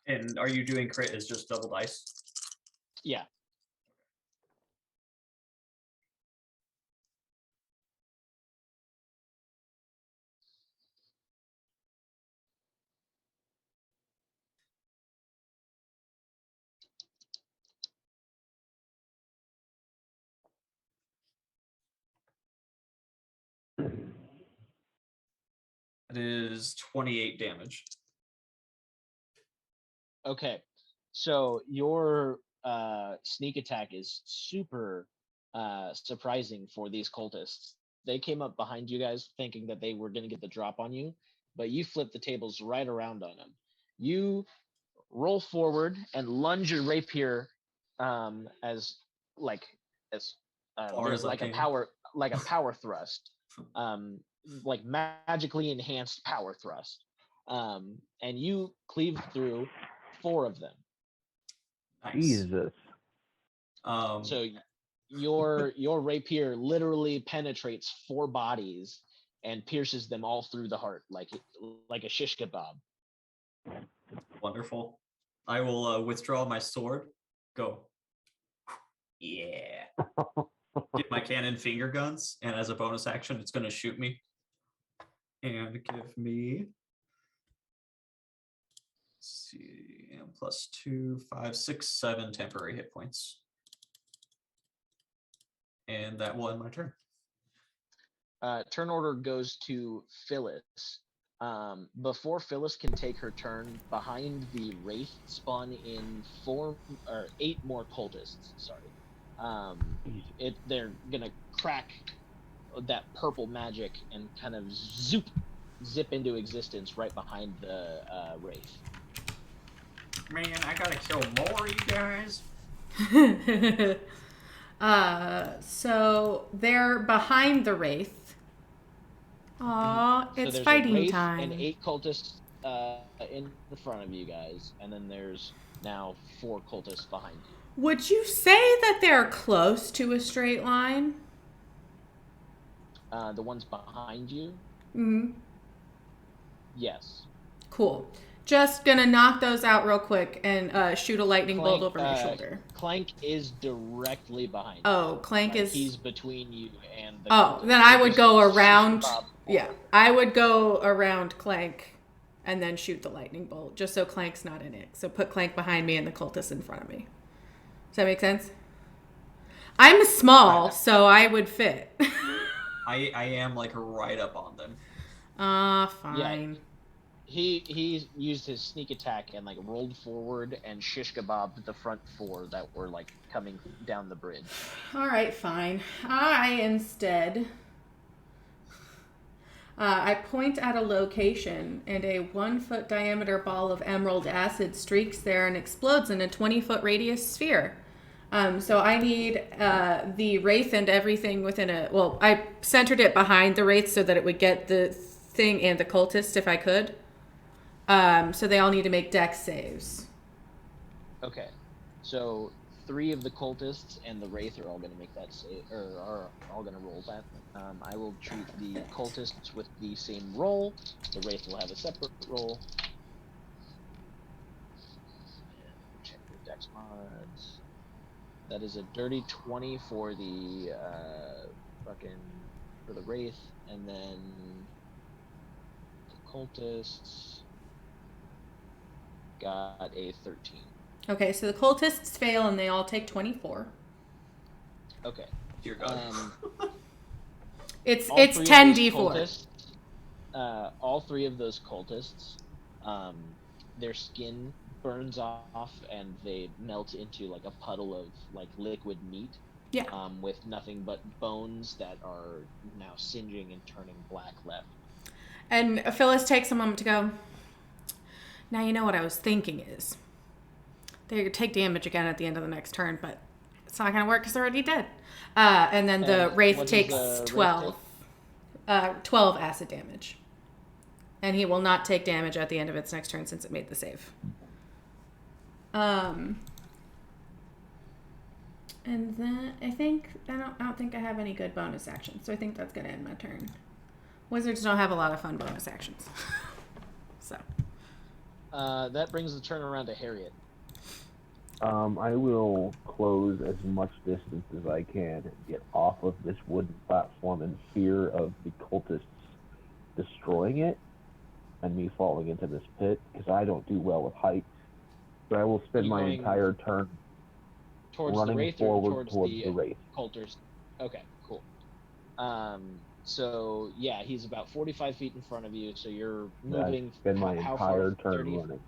And are you doing crit as just double dice? Yeah. It is 28 damage. Okay. So your sneak attack is super surprising for these cultists. They came up behind you guys thinking that they were going to get the drop on you, but you flipped the tables right around on them. You roll forward and lunge your rapier as Far as I like a can. power thrust, like magically enhanced power thrust, and you cleave through 4 of them. Nice. Jesus. So your rapier literally penetrates 4 bodies and pierces them all through the heart like a shish kebab. Wonderful. I will withdraw my sword. Go. Yeah. Get my cannon finger guns, and as a bonus action, it's going to shoot me. And give me. Let's see. And +2, 5, 6, 7 temporary hit points. And that will end my turn. Turn order goes to Phyllis. Before Phyllis can take her turn, behind the wraith spawn in 8 more cultists. Sorry. They're gonna crack that purple magic and kind of zip into existence right behind the wraith. Man, I gotta kill more, you guys. So they're behind the wraith. Aw, So it's there's fighting a wraith time. and 8 cultists in front of you guys, and then there's now 4 cultists behind you. Would you say that they're close to a straight line? The ones behind you, Mm-hmm. yes. Cool. Just gonna knock those out real quick and shoot a lightning bolt over my shoulder. Clank is directly behind you. Oh, Clank Like, is... He's between you and the Oh, cultist. then I would Just go shish around... kebab. Yeah, I would go around Clank and then shoot the lightning bolt, just so Clank's not in it. So put Clank behind me and the cultist in front of me. Does that make sense? I'm small, so I would fit. I am like right up on them. Fine. He used his sneak attack and like rolled forward and shish kebabbed the front 4 that were like coming down the bridge. All right, fine. I instead... I point at a location, and a 1-foot diameter ball of emerald acid streaks there and explodes in a 20-foot radius sphere. So I need the wraith and everything within a... Well, I centered it behind the wraith so that it would get the thing and the cultist if I could. So they all need to make dex saves. Okay, so 3 of the cultists and the wraith are all going to make that save, or are all going to roll that. I will treat the cultists with the same roll. The wraith will have a separate roll. And check the dex mods. That is a dirty 20 for the for the wraith, and then the cultists got a 13. Okay, so the cultists fail and they all take 24. Okay. Dear God. It's All 3 of 10d4. those cultists, all 3 of those cultists, their skin burns off and they melt into like a puddle of like liquid meat. Yeah. With nothing but bones that are now singeing and turning black left. And Phyllis takes a moment to go, now you know what I was thinking is, they could take damage again at the end of the next turn, but it's not going to work because they're already dead. And then the Wraith takes 12. 12 acid damage. And he will not take damage at the end of its next turn since it made the save. And then I don't think I have any good bonus actions, so I think that's going to end my turn. Wizards don't have a lot of fun bonus actions. So. That brings the turn around to Harriet. I will close as much distance as I can and get off of this wooden platform in fear of the cultists destroying it and me falling into this pit, because I don't do well with heights. So I will spend my entire turn towards running the Wraith forward or towards the Wraith. Culters. Okay, cool. So yeah, he's about 45 feet in front of you, so you're moving. I spend my how entire far? turn 30? running.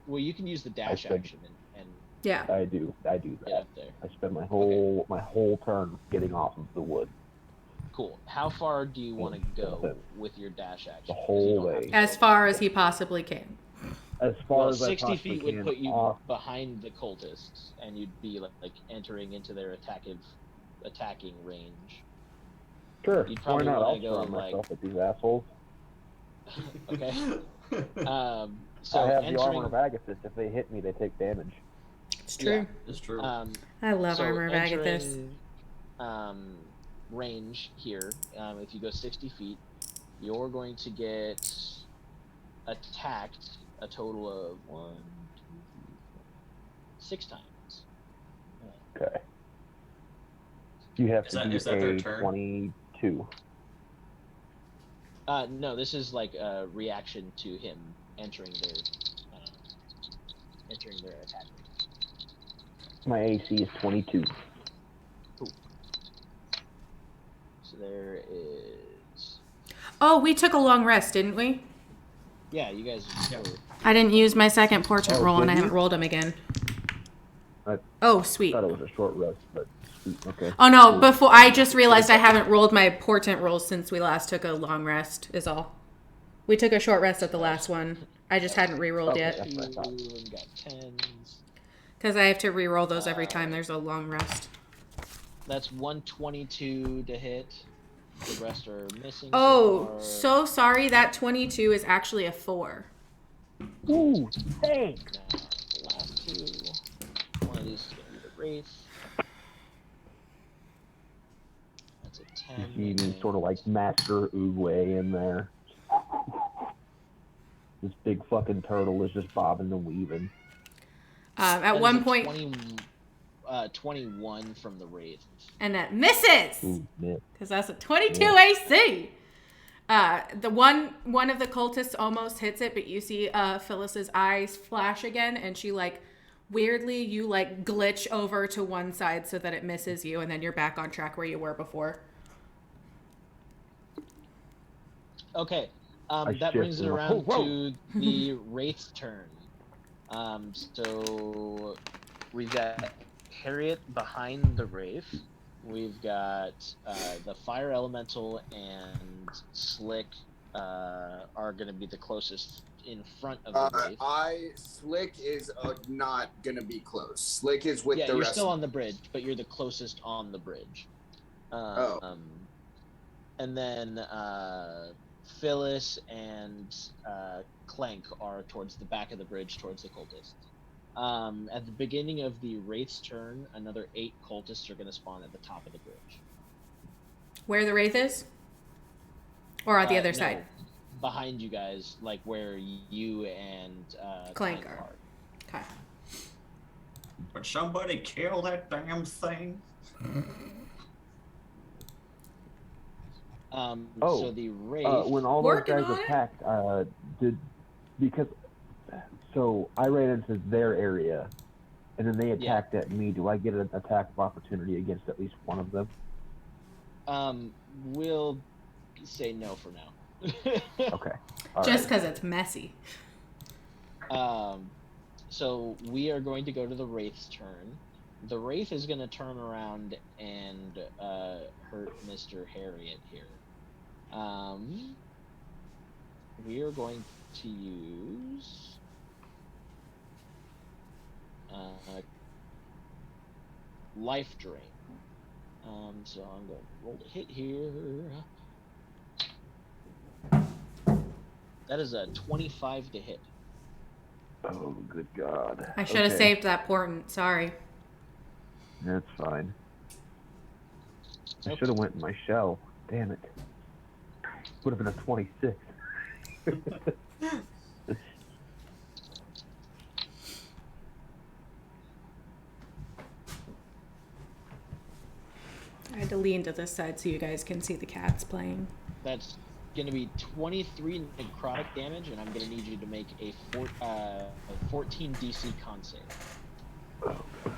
Well, you can use the dash action and Yeah. I do get that. up there. I spend my whole turn getting off of the wood. Cool. How far do you want to go with your dash action? The whole way. As far as he possibly can. As far as 60 I feet possibly would can put you off. behind the cultists, and you'd be like entering into their attacking range. Sure. You'd Why probably not? wanna I'll go, throw myself at these assholes. Okay. So I have the entering, armor of Agathis. If they hit me, they take damage. It's true. It's true. I love so Armor of Agathis. entering, range here, if you go 60 feet, you're going to get attacked a total of 6 times. Okay. You have to is that their be a turn? 22. No, this is like a reaction to him entering their attack. My AC is 22. Cool. So there is. Oh, we took a long rest, didn't we? Yeah, you guys. Yep. Were... I didn't use my second portrait Oh, roll, and did I you? haven't rolled them again. Oh, sweet. thought it was a short rest, but sweet. Okay. Oh no, Cool. before I just realized I haven't rolled my portent rolls since we last took a long rest, is all. We took a short rest at the last one. I just hadn't re-rolled Okay, yet. that's what I thought. We got 10s. Because I have to re-roll those every time there's a long rest. That's 122 to hit. The rest are missing. Oh, far. so sorry. That 22 is actually a 4. Ooh, thanks. Now, the last two. One of these is going to be the Wraith. That's a 10. You see me sort of like Master Oogway in there. This big fucking turtle is just bobbing and weaving. At That is one a point, 21 from the Wraith. and that misses Ooh, man. because that's a 22 Yeah. AC. The one of the cultists almost hits it, but you see Phyllis's eyes flash again, and she like weirdly you like glitch over to one side so that it misses you, and then you're back on track where you were before. Okay, I that brings it shift. around Whoa. to the Wraith's turn. So we've got Harriet behind the Wraith. We've got the Fire Elemental and Slick are going to be the closest in front of the Wraith. Slick is not gonna be close. Slick is with Yeah, the you're rest. still on the bridge, but you're the closest on the bridge. And then Phyllis and Clank are towards the back of the bridge, towards the cultists. At the beginning of the Wraith's turn, another 8 cultists are going to spawn at the top of the bridge. Where the wraith is, or on the other No, side. behind you guys, like where you and Clank are. are. Okay. Would somebody kill that damn thing? So the Wraith. When all those Working guys on it. attacked, so I ran into their area, and then they attacked at me. Do I get an attack of opportunity against at least one of them? We'll say no for now. Okay. All Just right. because it's messy. So we are going to go to the Wraith's turn. The Wraith is going to turn around and hurt Mr. Harriet here. We are going to use Life Drain. So I'm going to roll the hit here. That is a 25 to hit. Oh, good God. I should have Okay. saved that portent. Sorry. That's fine. I should have went in my shell. Damn it. Would have been a 26. I had to lean to this side so you guys can see the cats playing. That's going to be 23 necrotic damage, and I'm going to need you to make a 14 DC con save. Oh, God.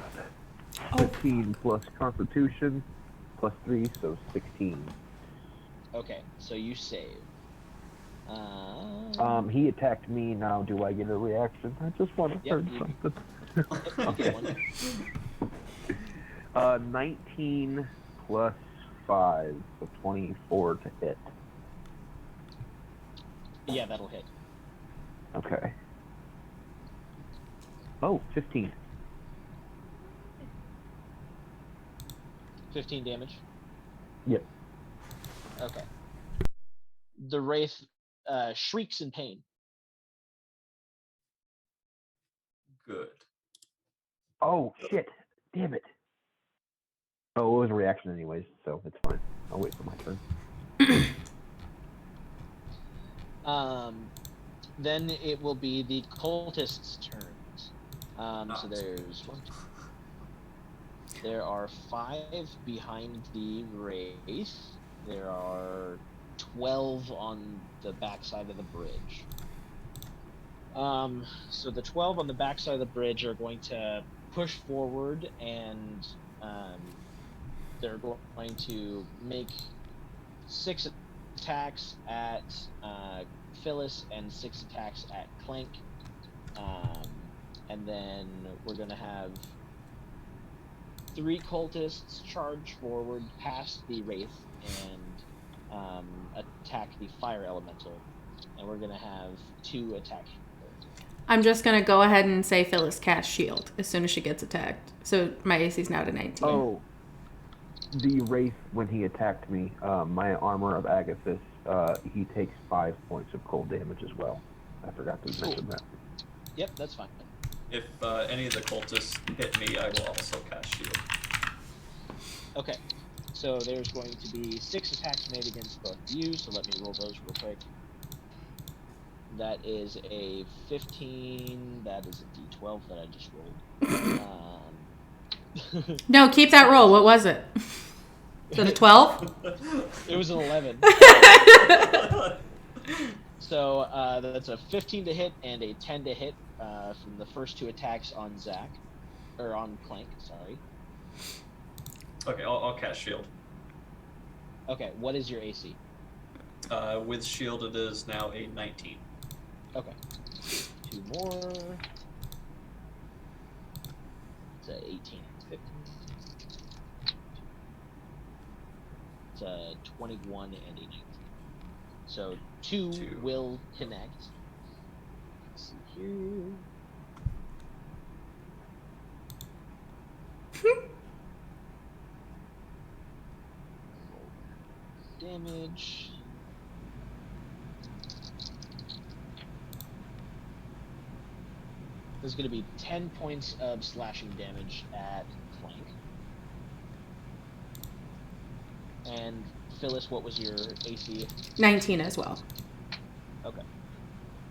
15 plus Constitution plus 3, so 16. Okay, so you save. He attacked me. Now, do I get a reaction? I just want to hurt something. Okay. One. 19 plus 5, so 24 to hit. Yeah, that'll hit. Okay. Oh, 15. 15 damage? Yep. Okay. The Wraith shrieks in pain. Good. Oh, shit. Damn it. Oh, it was a reaction anyways, so it's fine. I'll wait for my turn. Then it will be the cultists' turns. So there's one, two. There are 5 behind the Wraith. There are 12 on the backside of the bridge. So the 12 on the backside of the bridge are going to push forward, and they're going to make 6 attacks at Phyllis and 6 attacks at Clank. And then we're going to have 3 cultists charge forward past the wraith and attack the fire elemental, and we're gonna have 2 attack. I'm just gonna go ahead and say Phyllis cast shield as soon as she gets attacked. So my AC is now to 19. Oh, the wraith, when he attacked me, my armor of Agathis, he takes 5 points of cold damage as well. I forgot to mention that. Yep, that's fine. If any of the cultists hit me, I will also cast shield. Okay, so there's going to be 6 attacks made against both of you, so let me roll those real quick. That is a 15, that is a d12 that I just rolled. No, keep that roll. What was it? Is it a 12? It was an 11. So that's a 15 to hit and a 10 to hit from the first 2 attacks on Zach. Or on Clank, sorry. Okay, I'll cast shield. Okay, what is your AC? With shield, it is now a 19. Okay. 2 more. It's a 18. 15. It's a 21 and a 19. So 2 will connect. Let's see here. Damage. There's going to be 10 points of slashing damage at Clank. And Phyllis, what was your AC? 19 as well. Okay.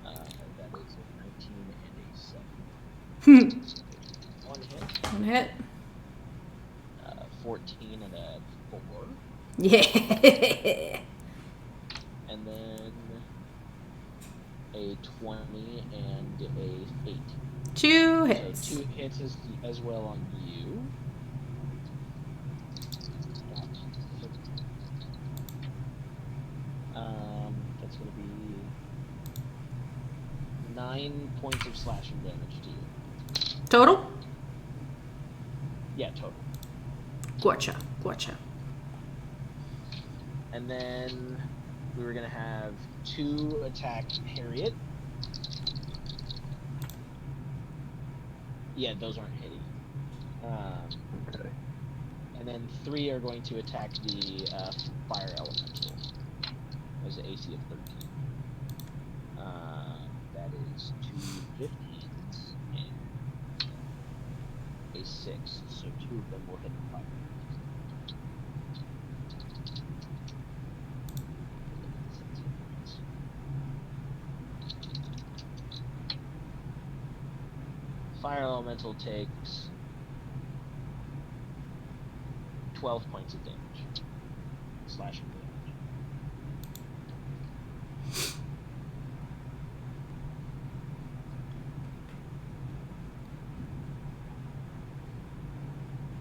That is a 19 and a 7. 1 hit. 1 hit. 14 and a 4. Yeah. And then a 20 and a 8. 2 hits. So 2 hits as well on you. That's going to be 9 points of slashing damage to you. Total? Yeah, total. Gotcha. And then we were going to have 2 attack Harriet. Yeah, those aren't hitting. Okay. And then 3 are going to attack the fire elemental. There's an AC of 13. That is 2 15s and a 6. So 2 of them will hit the fire. Fire elemental takes 12 points of damage. Slashing damage.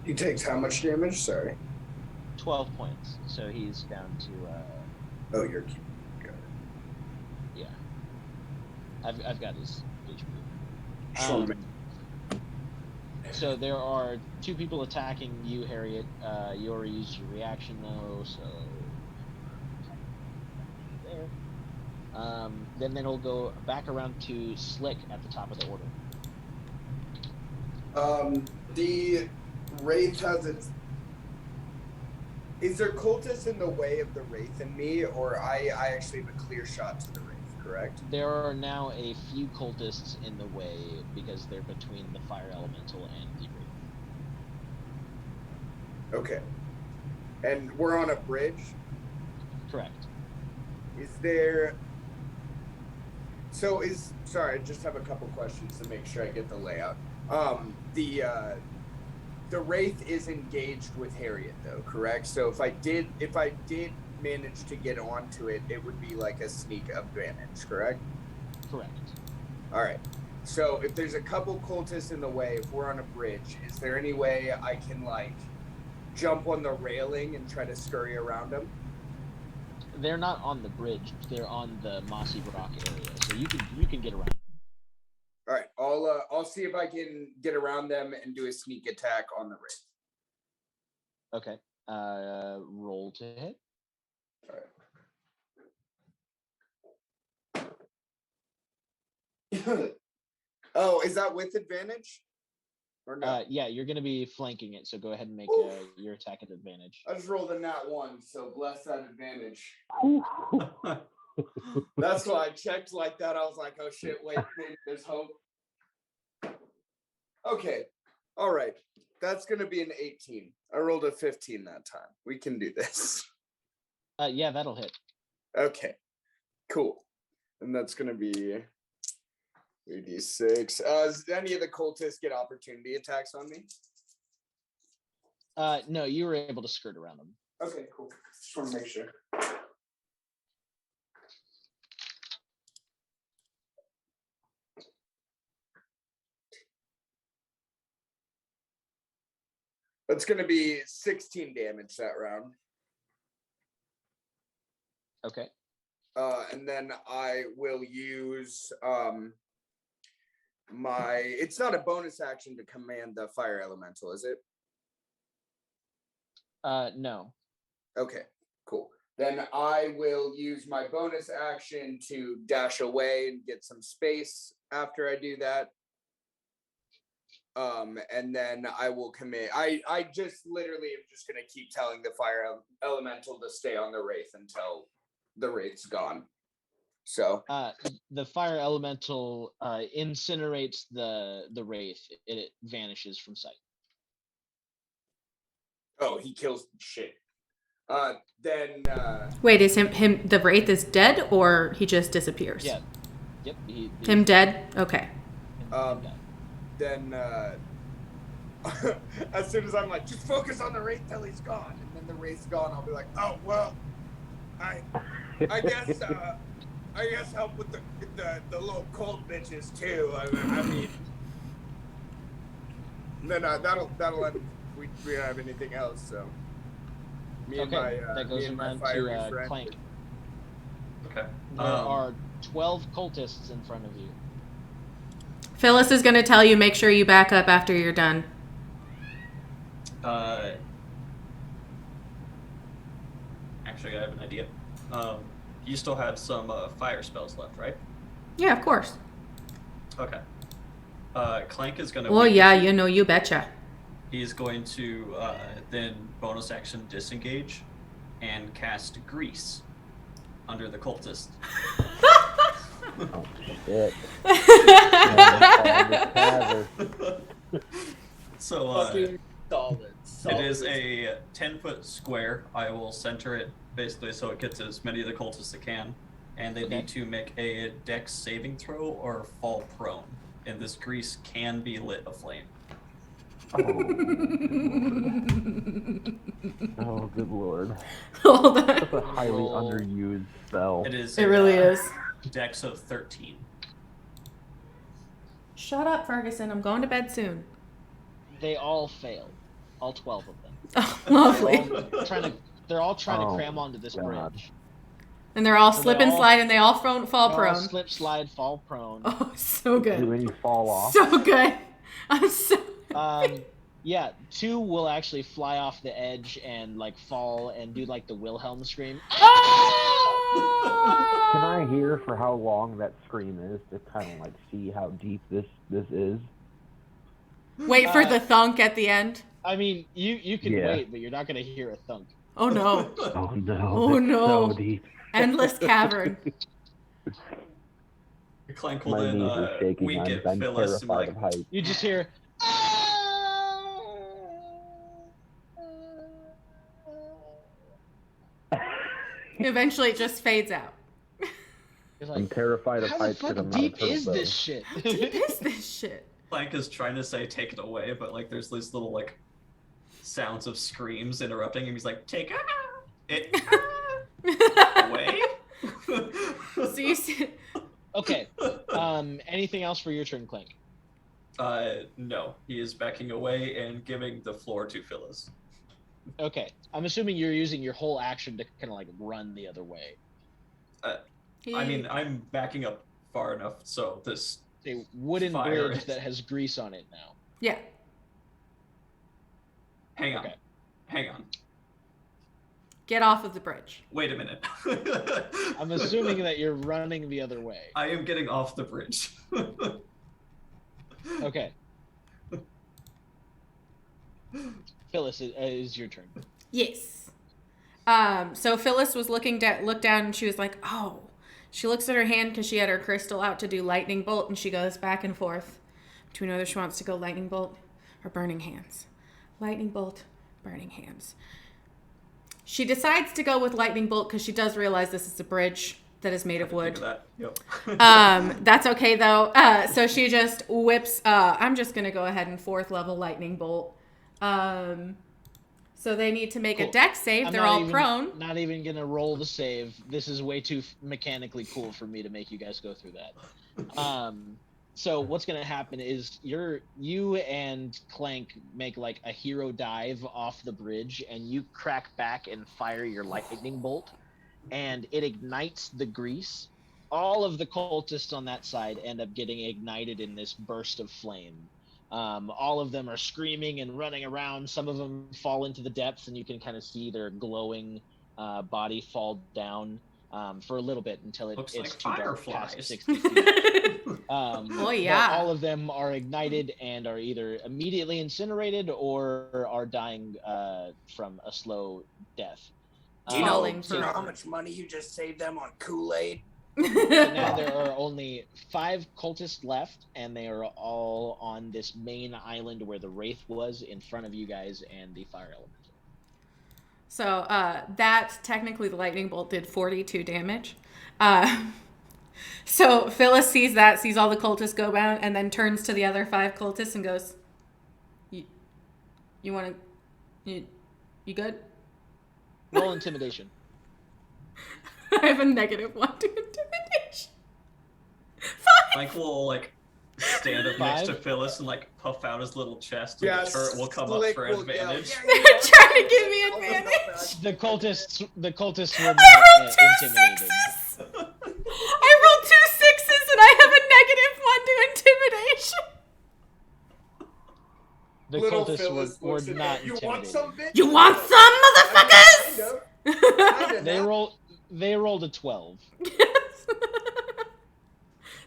He takes how much damage? Sorry. 12 points. So he's down to Oh, you're keeping. Got it. yeah. I've got his HP. Sure. So there are 2 people attacking you, Harriet. You already used your reaction though, so there. Then it'll go back around to Slick at the top of the order. The Wraith has its. Is there cultists in the way of the Wraith and me, or I actually have a clear shot to the Wraith, correct? There are now a few cultists in the way because they're between the fire elemental and the Wraith. Okay. And we're on a bridge? Correct. Is there... So is... Sorry, I just have a couple questions to make sure I get the layout. The Wraith is engaged with Harriet, though, correct? So if I did manage to get onto it, it would be like a sneak advantage, correct? Correct. All right. So if there's a couple cultists in the way, if we're on a bridge, is there any way I can like jump on the railing and try to scurry around them? They're not on the bridge. They're on the mossy rock area, so you can get around. All right. I'll see if I can get around them and do a sneak attack on the Wraith. Okay. Roll to hit. All right. Oh, is that with advantage? Or no? Yeah, you're going to be flanking it, so go ahead and make your attack at advantage. I just rolled a nat 1, so bless that advantage. That's why I checked like that. I was like, oh shit, wait, maybe there's hope. Okay. All right. That's going to be an 18. I rolled a 15 that time. We can do this. Yeah, that'll hit. Okay. Cool. And that's going to be 3d6. Does any of the cultists get opportunity attacks on me? No, you were able to skirt around them. Okay, cool. Just want to make sure. That's going to be 16 damage that round. Okay. And then I will use it's not a bonus action to command the fire elemental, is it? No. Okay, cool. Then I will use my bonus action to dash away and get some space after I do that. And then I will commit. I just literally am just gonna keep telling the fire elemental to stay on the wraith until the wraith's gone. So the fire elemental incinerates the wraith. It vanishes from sight. oh, he kills shit. Then Wait, is him the wraith is dead or he just disappears? Yeah. Yep. Him dead? Okay. Him dead. then as soon as I'm like, just focus on the wraith till he's gone, and then the wraith's gone, I'll be like, oh well, I guess help with the little cult bitches too. I mean, then that'll end if we don't have anything else. So me and my fiery friend. Clank. Okay. There are 12 cultists in front of you. Phyllis is going to tell you make sure you back up after you're done. Actually, I have an idea. You still have some fire spells left, right? Yeah, of course. Okay. Clank is gonna. Oh yeah, you betcha. He's going to then bonus action disengage, and cast Grease under the cultist. Oh, shit. So Fucking solid. it is a 10-foot square. I will center it basically so it gets as many of the cultists as it can, and they need to make a dex saving throw or fall prone. And this grease can be lit aflame. Oh, good lord. Hold on. That's a highly underused spell. It is. It really is. Dex of 13. Shut up, Ferguson. I'm going to bed soon. They all fail. All 12 of them. Oh, lovely. They're all trying to Oh, cram onto this God. bridge. And they're all So slip they and all- slide and they all fall They all prone. slip, slide, fall prone. Oh, so Do good. any fall off? So good. I'm so Yeah, 2 will actually fly off the edge and like fall and do like the Wilhelm scream. Can I hear for how long that scream is to kind of like see how deep this is? Wait for the thunk at the end. I mean, you can Yeah. wait, but you're not gonna hear a thunk. Oh no. Oh no! Oh, it's no. So deep. Endless cavern. Clank will My then knees are shaking. wink at I'm Phyllis and be terrified like, of heights. You just hear. Eventually it just fades out. You're I'm like, terrified of how the heights because fuck I'm not a deep turtle is though. this shit? Deep is this shit? Clank is trying to say take it away, but like there's these little like sounds of screams interrupting him. He's like, take it away. So you see, Okay. Anything else for your turn, Clank? No, he is backing away and giving the floor to Phyllis. Okay. I'm assuming you're using your whole action to kind of like run the other way. I mean, I'm backing up far enough so this. A wooden Fire bridge it. that has grease on it now. yeah. Hang on. Okay. Hang on. Get off of the bridge. Wait a minute. I'm assuming that you're running the other way. I am getting off the bridge. Okay. Phyllis, it is your turn. Yes. So Phyllis was looked down and she was like, oh. She looks at her hand because she had her crystal out to do lightning bolt, and she goes back and forth between whether she wants to go lightning bolt or burning hands. Lightning bolt, burning hands. She decides to go with lightning bolt because she does realize this is a bridge that is made of wood. That. Yep. That's okay though. So she just whips. I'm just gonna go ahead and 4th level lightning bolt. So they need to make a dex save. They're all prone. Not even gonna roll the save. This is way too mechanically cool for me to make you guys go through that. So what's gonna happen is you and Clank make like a hero dive off the bridge, and you crack back and fire your lightning bolt, and it ignites the grease. All of the cultists on that side end up getting ignited in this burst of flame. All of them are screaming and running around. Some of them fall into the depths, and you can kind of see their glowing body fall down for a little bit until it's like too dark fireflies. past 60 feet. Oh yeah. But all of them are ignited and are either immediately incinerated or are dying from a slow death. Do you know So- how much money you just saved them on Kool-Aid? So now there are only 5 cultists left, and they are all on this main island where the Wraith was, in front of you guys and the fire elemental. So that technically the lightning bolt did 42 damage. So Phyllis sees all the cultists go down, and then turns to the other 5 cultists and goes, "You want to? You good?" Roll intimidation. I have a -1 to intimidation. Mike will like stand up next to 5? Phyllis and like puff out his little chest, and Yeah, the turret will come up Slick for will yell, advantage. "Yeah, They're trying to give me advantage. The cultists were I not rolled 2 intimidated. 6s. I rolled 2 6s, and I have a -1 to intimidation. The Little cultists Phyllis were looks at not that. You want intimidated. some, bitch? You want some, motherfuckers? They rolled a 12.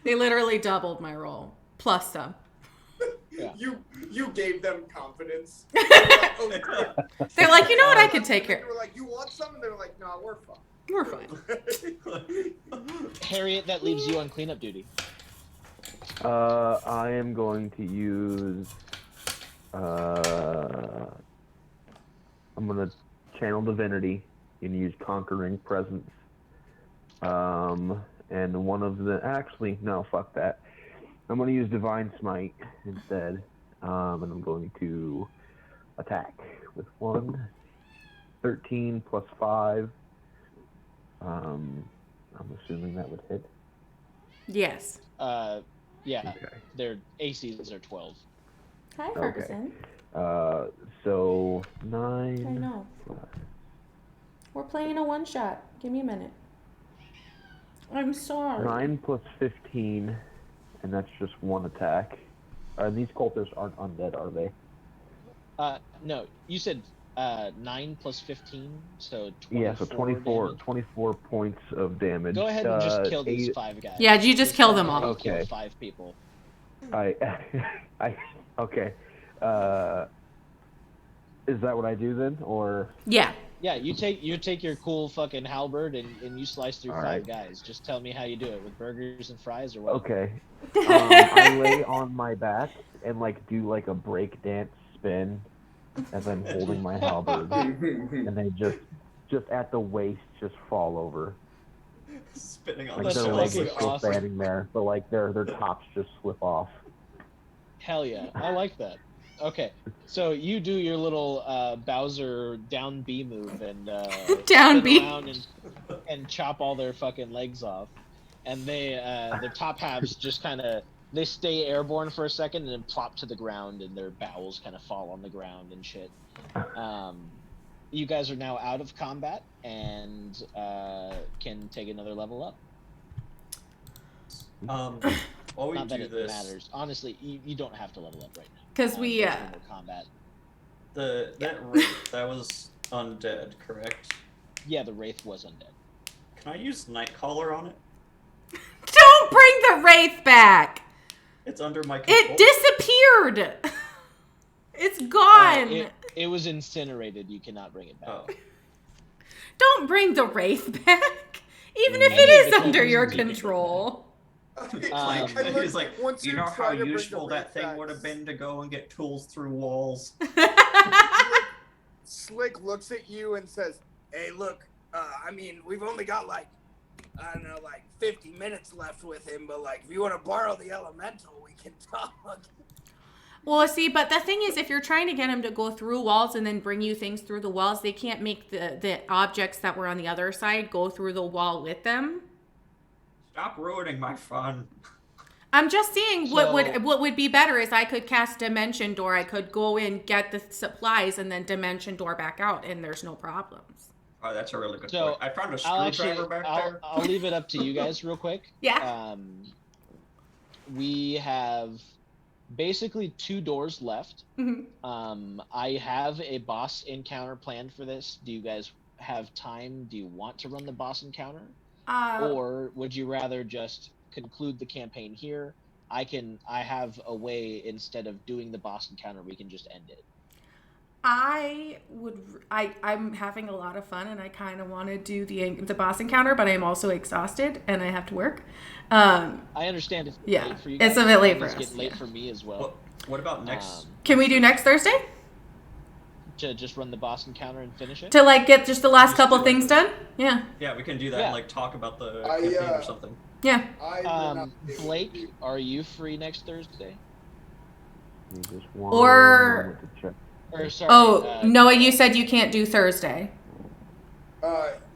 They literally doubled my roll, plus some. Yeah. You gave them confidence. Oh, crap. They're like, you know what, I could take They care. were like, you want some? And they were like, no, we're fine. We're fine. Harriet, that leaves you on cleanup duty. I am going to use. I'm gonna channel divinity and use conquering presence. And one of the no, fuck that. I'm gonna use divine smite instead. And I'm going to attack with 13 plus 5. I'm assuming that would hit. Yes. Yeah, Okay. their ACs are 12. Hi, Okay. Ferguson. So I 9. know. We're playing a one-shot. Give me a minute. I'm sorry. 9 plus 15, and that's just 1 attack. These cultists aren't undead, are they? No, you said 9 plus 15, so 24. Yeah, so 24, damage. 24 points of damage. Go ahead and just kill these 8 5 guys. Yeah, you just kill them tell me all. how you kill Okay. 5 people. Okay. Is that what I do then, or? Yeah. Yeah, you take your cool fucking halberd and you slice through All 5 right. guys. Just tell me how you do it, with burgers and fries or what? Okay. I lay on my back and like do like a break dance spin as I'm holding my halberd, and they just at the waist just fall over. Spinning on Like That's their legs are fucking still awesome. standing there, but like their tops just slip off. Hell yeah, I like that. Okay, so you do your little Bowser down B move and Down spin B. around and chop all their fucking legs off, and they their top halves just kind of they stay airborne for a second and then plop to the ground, and their bowels kind of fall on the ground and shit. You guys are now out of combat and can take another level up. While we Not that do it this, matters. Honestly, you don't have to level up right now. Because we, there's no more combat. That wraith, that was undead, correct? Yeah, the wraith was undead. Can I use Nightcaller on it? Don't bring the wraith back. It's under my control. It disappeared. It's gone. It was incinerated. You cannot bring it back. Oh. Don't bring the wraith back, even if Any it of is the under your characters you can control. He's like, once you you know try how to bring the useful that wraith thing back, would have been to go and get tools through walls. Slick looks at you and says, Hey, look, I mean, we've only got like, I don't know, like 50 minutes left with him, but like, if you want to borrow the elemental, we can talk. Well, see, but the thing is, if you're trying to get him to go through walls and then bring you things through the walls, they can't make the objects that were on the other side go through the wall with them. Stop ruining my fun. I'm just saying what So- would be better is I could cast Dimension Door. I could go in, get the supplies, and then Dimension Door back out, and there's no problems. Oh, that's a really good So, point. I found a I'll screwdriver back there. I'll leave it up to you guys real quick. Yeah. We have basically 2 doors left. Mhm. I have a boss encounter planned for this. Do you guys have time? Do you want to run the boss encounter? Or would you rather just conclude the campaign here? I have a way, instead of doing the boss encounter, we can just end it. I'm having a lot of fun, and I kind of want to do the boss encounter, but I'm also exhausted, and I have to work. I understand it's Yeah, late for you guys. it's a bit late and for it's us, getting late yeah. for me as well. What about next? Can we do next Thursday? To just run the boss encounter and finish it? To like get just the last Just couple do things it. done? Yeah. Yeah, we can do that Yeah. and like talk about the I, campaign or something. Yeah. I will not be able to Blake, do- are you free next Thursday? Give me just one Or- moment to check. Or sorry. Oh, Noah, you said you can't do Thursday.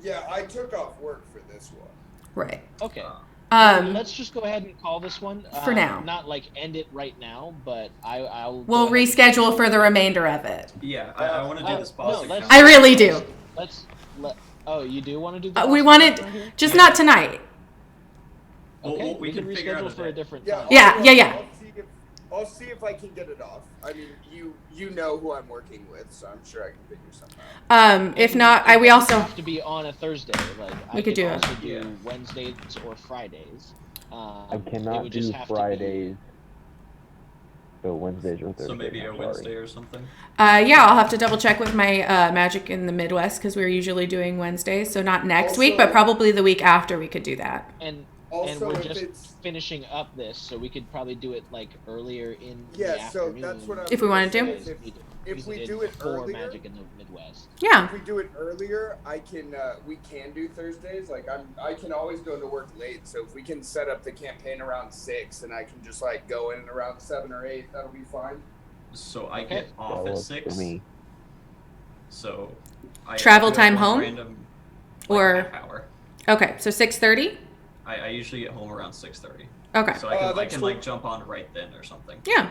Yeah, I took off work for this one. Right. Okay. Um, Let's just go ahead and call this one. For now. Not like end it right now, but I'll. we'll go ahead and- reschedule for the remainder of it. Yeah, I want to do this boss. no, let's- encounter. I really do. Oh, you do want to do the We boss wanted, encounter here? just not tonight. Well, Okay, we we can can figure out reschedule a for a day. different Yeah, time. Yeah, yeah. I'll see if I can get it off. I mean, you know who I'm working with, so I'm sure I can figure something out. If not, we It also, doesn't have to be on a Thursday. Like We I could can do it. also do Yeah. Wednesdays or Fridays. I It cannot would just do have to be- Fridays. So Wednesdays or Thursdays. So maybe a I'm sorry. Wednesday or something. yeah, I'll have to double check with my magic in the Midwest because we're usually doing Wednesdays. So not next week, but Also- probably the week after we could do that. And Also, we're if just it's finishing up this, so we could probably do it like earlier in the yeah, so afternoon. that's what I'm. If we wanted to. Because If we did do it before earlier- Magic in the Midwest. Yeah. If we do it earlier, I can. We can do Thursdays. Like I can always go to work late. So if we can set up the campaign around 6, and I can just like go in around 7 or 8, that'll be fine. So I Okay. get That off at works 6. for me. So I Travel do have time one home? Random, Or- half hour. Okay, so 6:30. I usually get home around 6:30. Okay. So I that's can cool. like jump on right then or something. Yeah.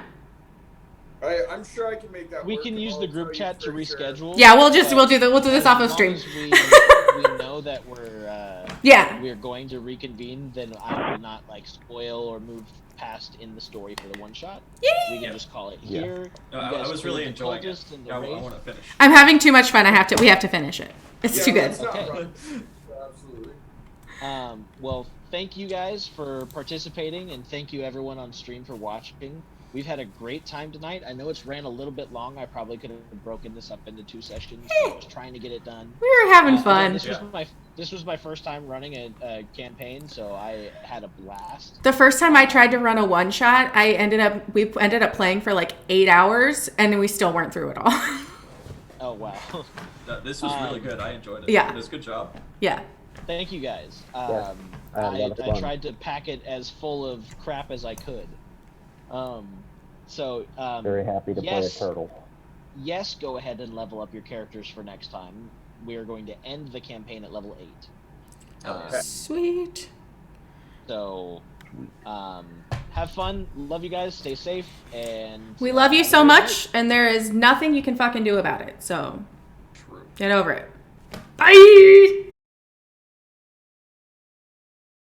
I'm sure I can make that. We work. can use I'll the tell group you chat to for sure. reschedule. Yeah, we'll but do this off of as stream. long as we know that Yeah. we're going to reconvene, then I will not like spoil or move past in the story for the one shot. We can Yeah. just call it Yeah. here. No, You I guys was clear really the enjoying it. cultist and the I wraith. want to finish. I'm having too much fun. We have to finish it. It's Yeah, too good. let's not Okay. run. Absolutely. Well, thank you guys for participating, and thank you everyone on stream for watching. We've had a great time tonight. I know it's ran a little bit long. I probably could have broken this up into 2 sessions. But I was trying to get it done. We were having Again, fun. This was my first time running a campaign, so I had a blast. The first time I tried to run a one shot, we ended up playing for like 8 hours, and we still weren't through it all. Oh wow! This was really good. I enjoyed it. Yeah. It was a good job. Yeah. Thank you guys. I had a lot of I fun. tried to pack it as full of crap as I could. Very happy to play a yes. turtle. Yes, go ahead and level up your characters for next time. We are going to end the campaign at level 8. Hell yeah. Sweet. So, have fun. Love you guys. Stay safe. And We love you have a so good much, night. and there is nothing you can fucking do about it. So True. get over it. Bye.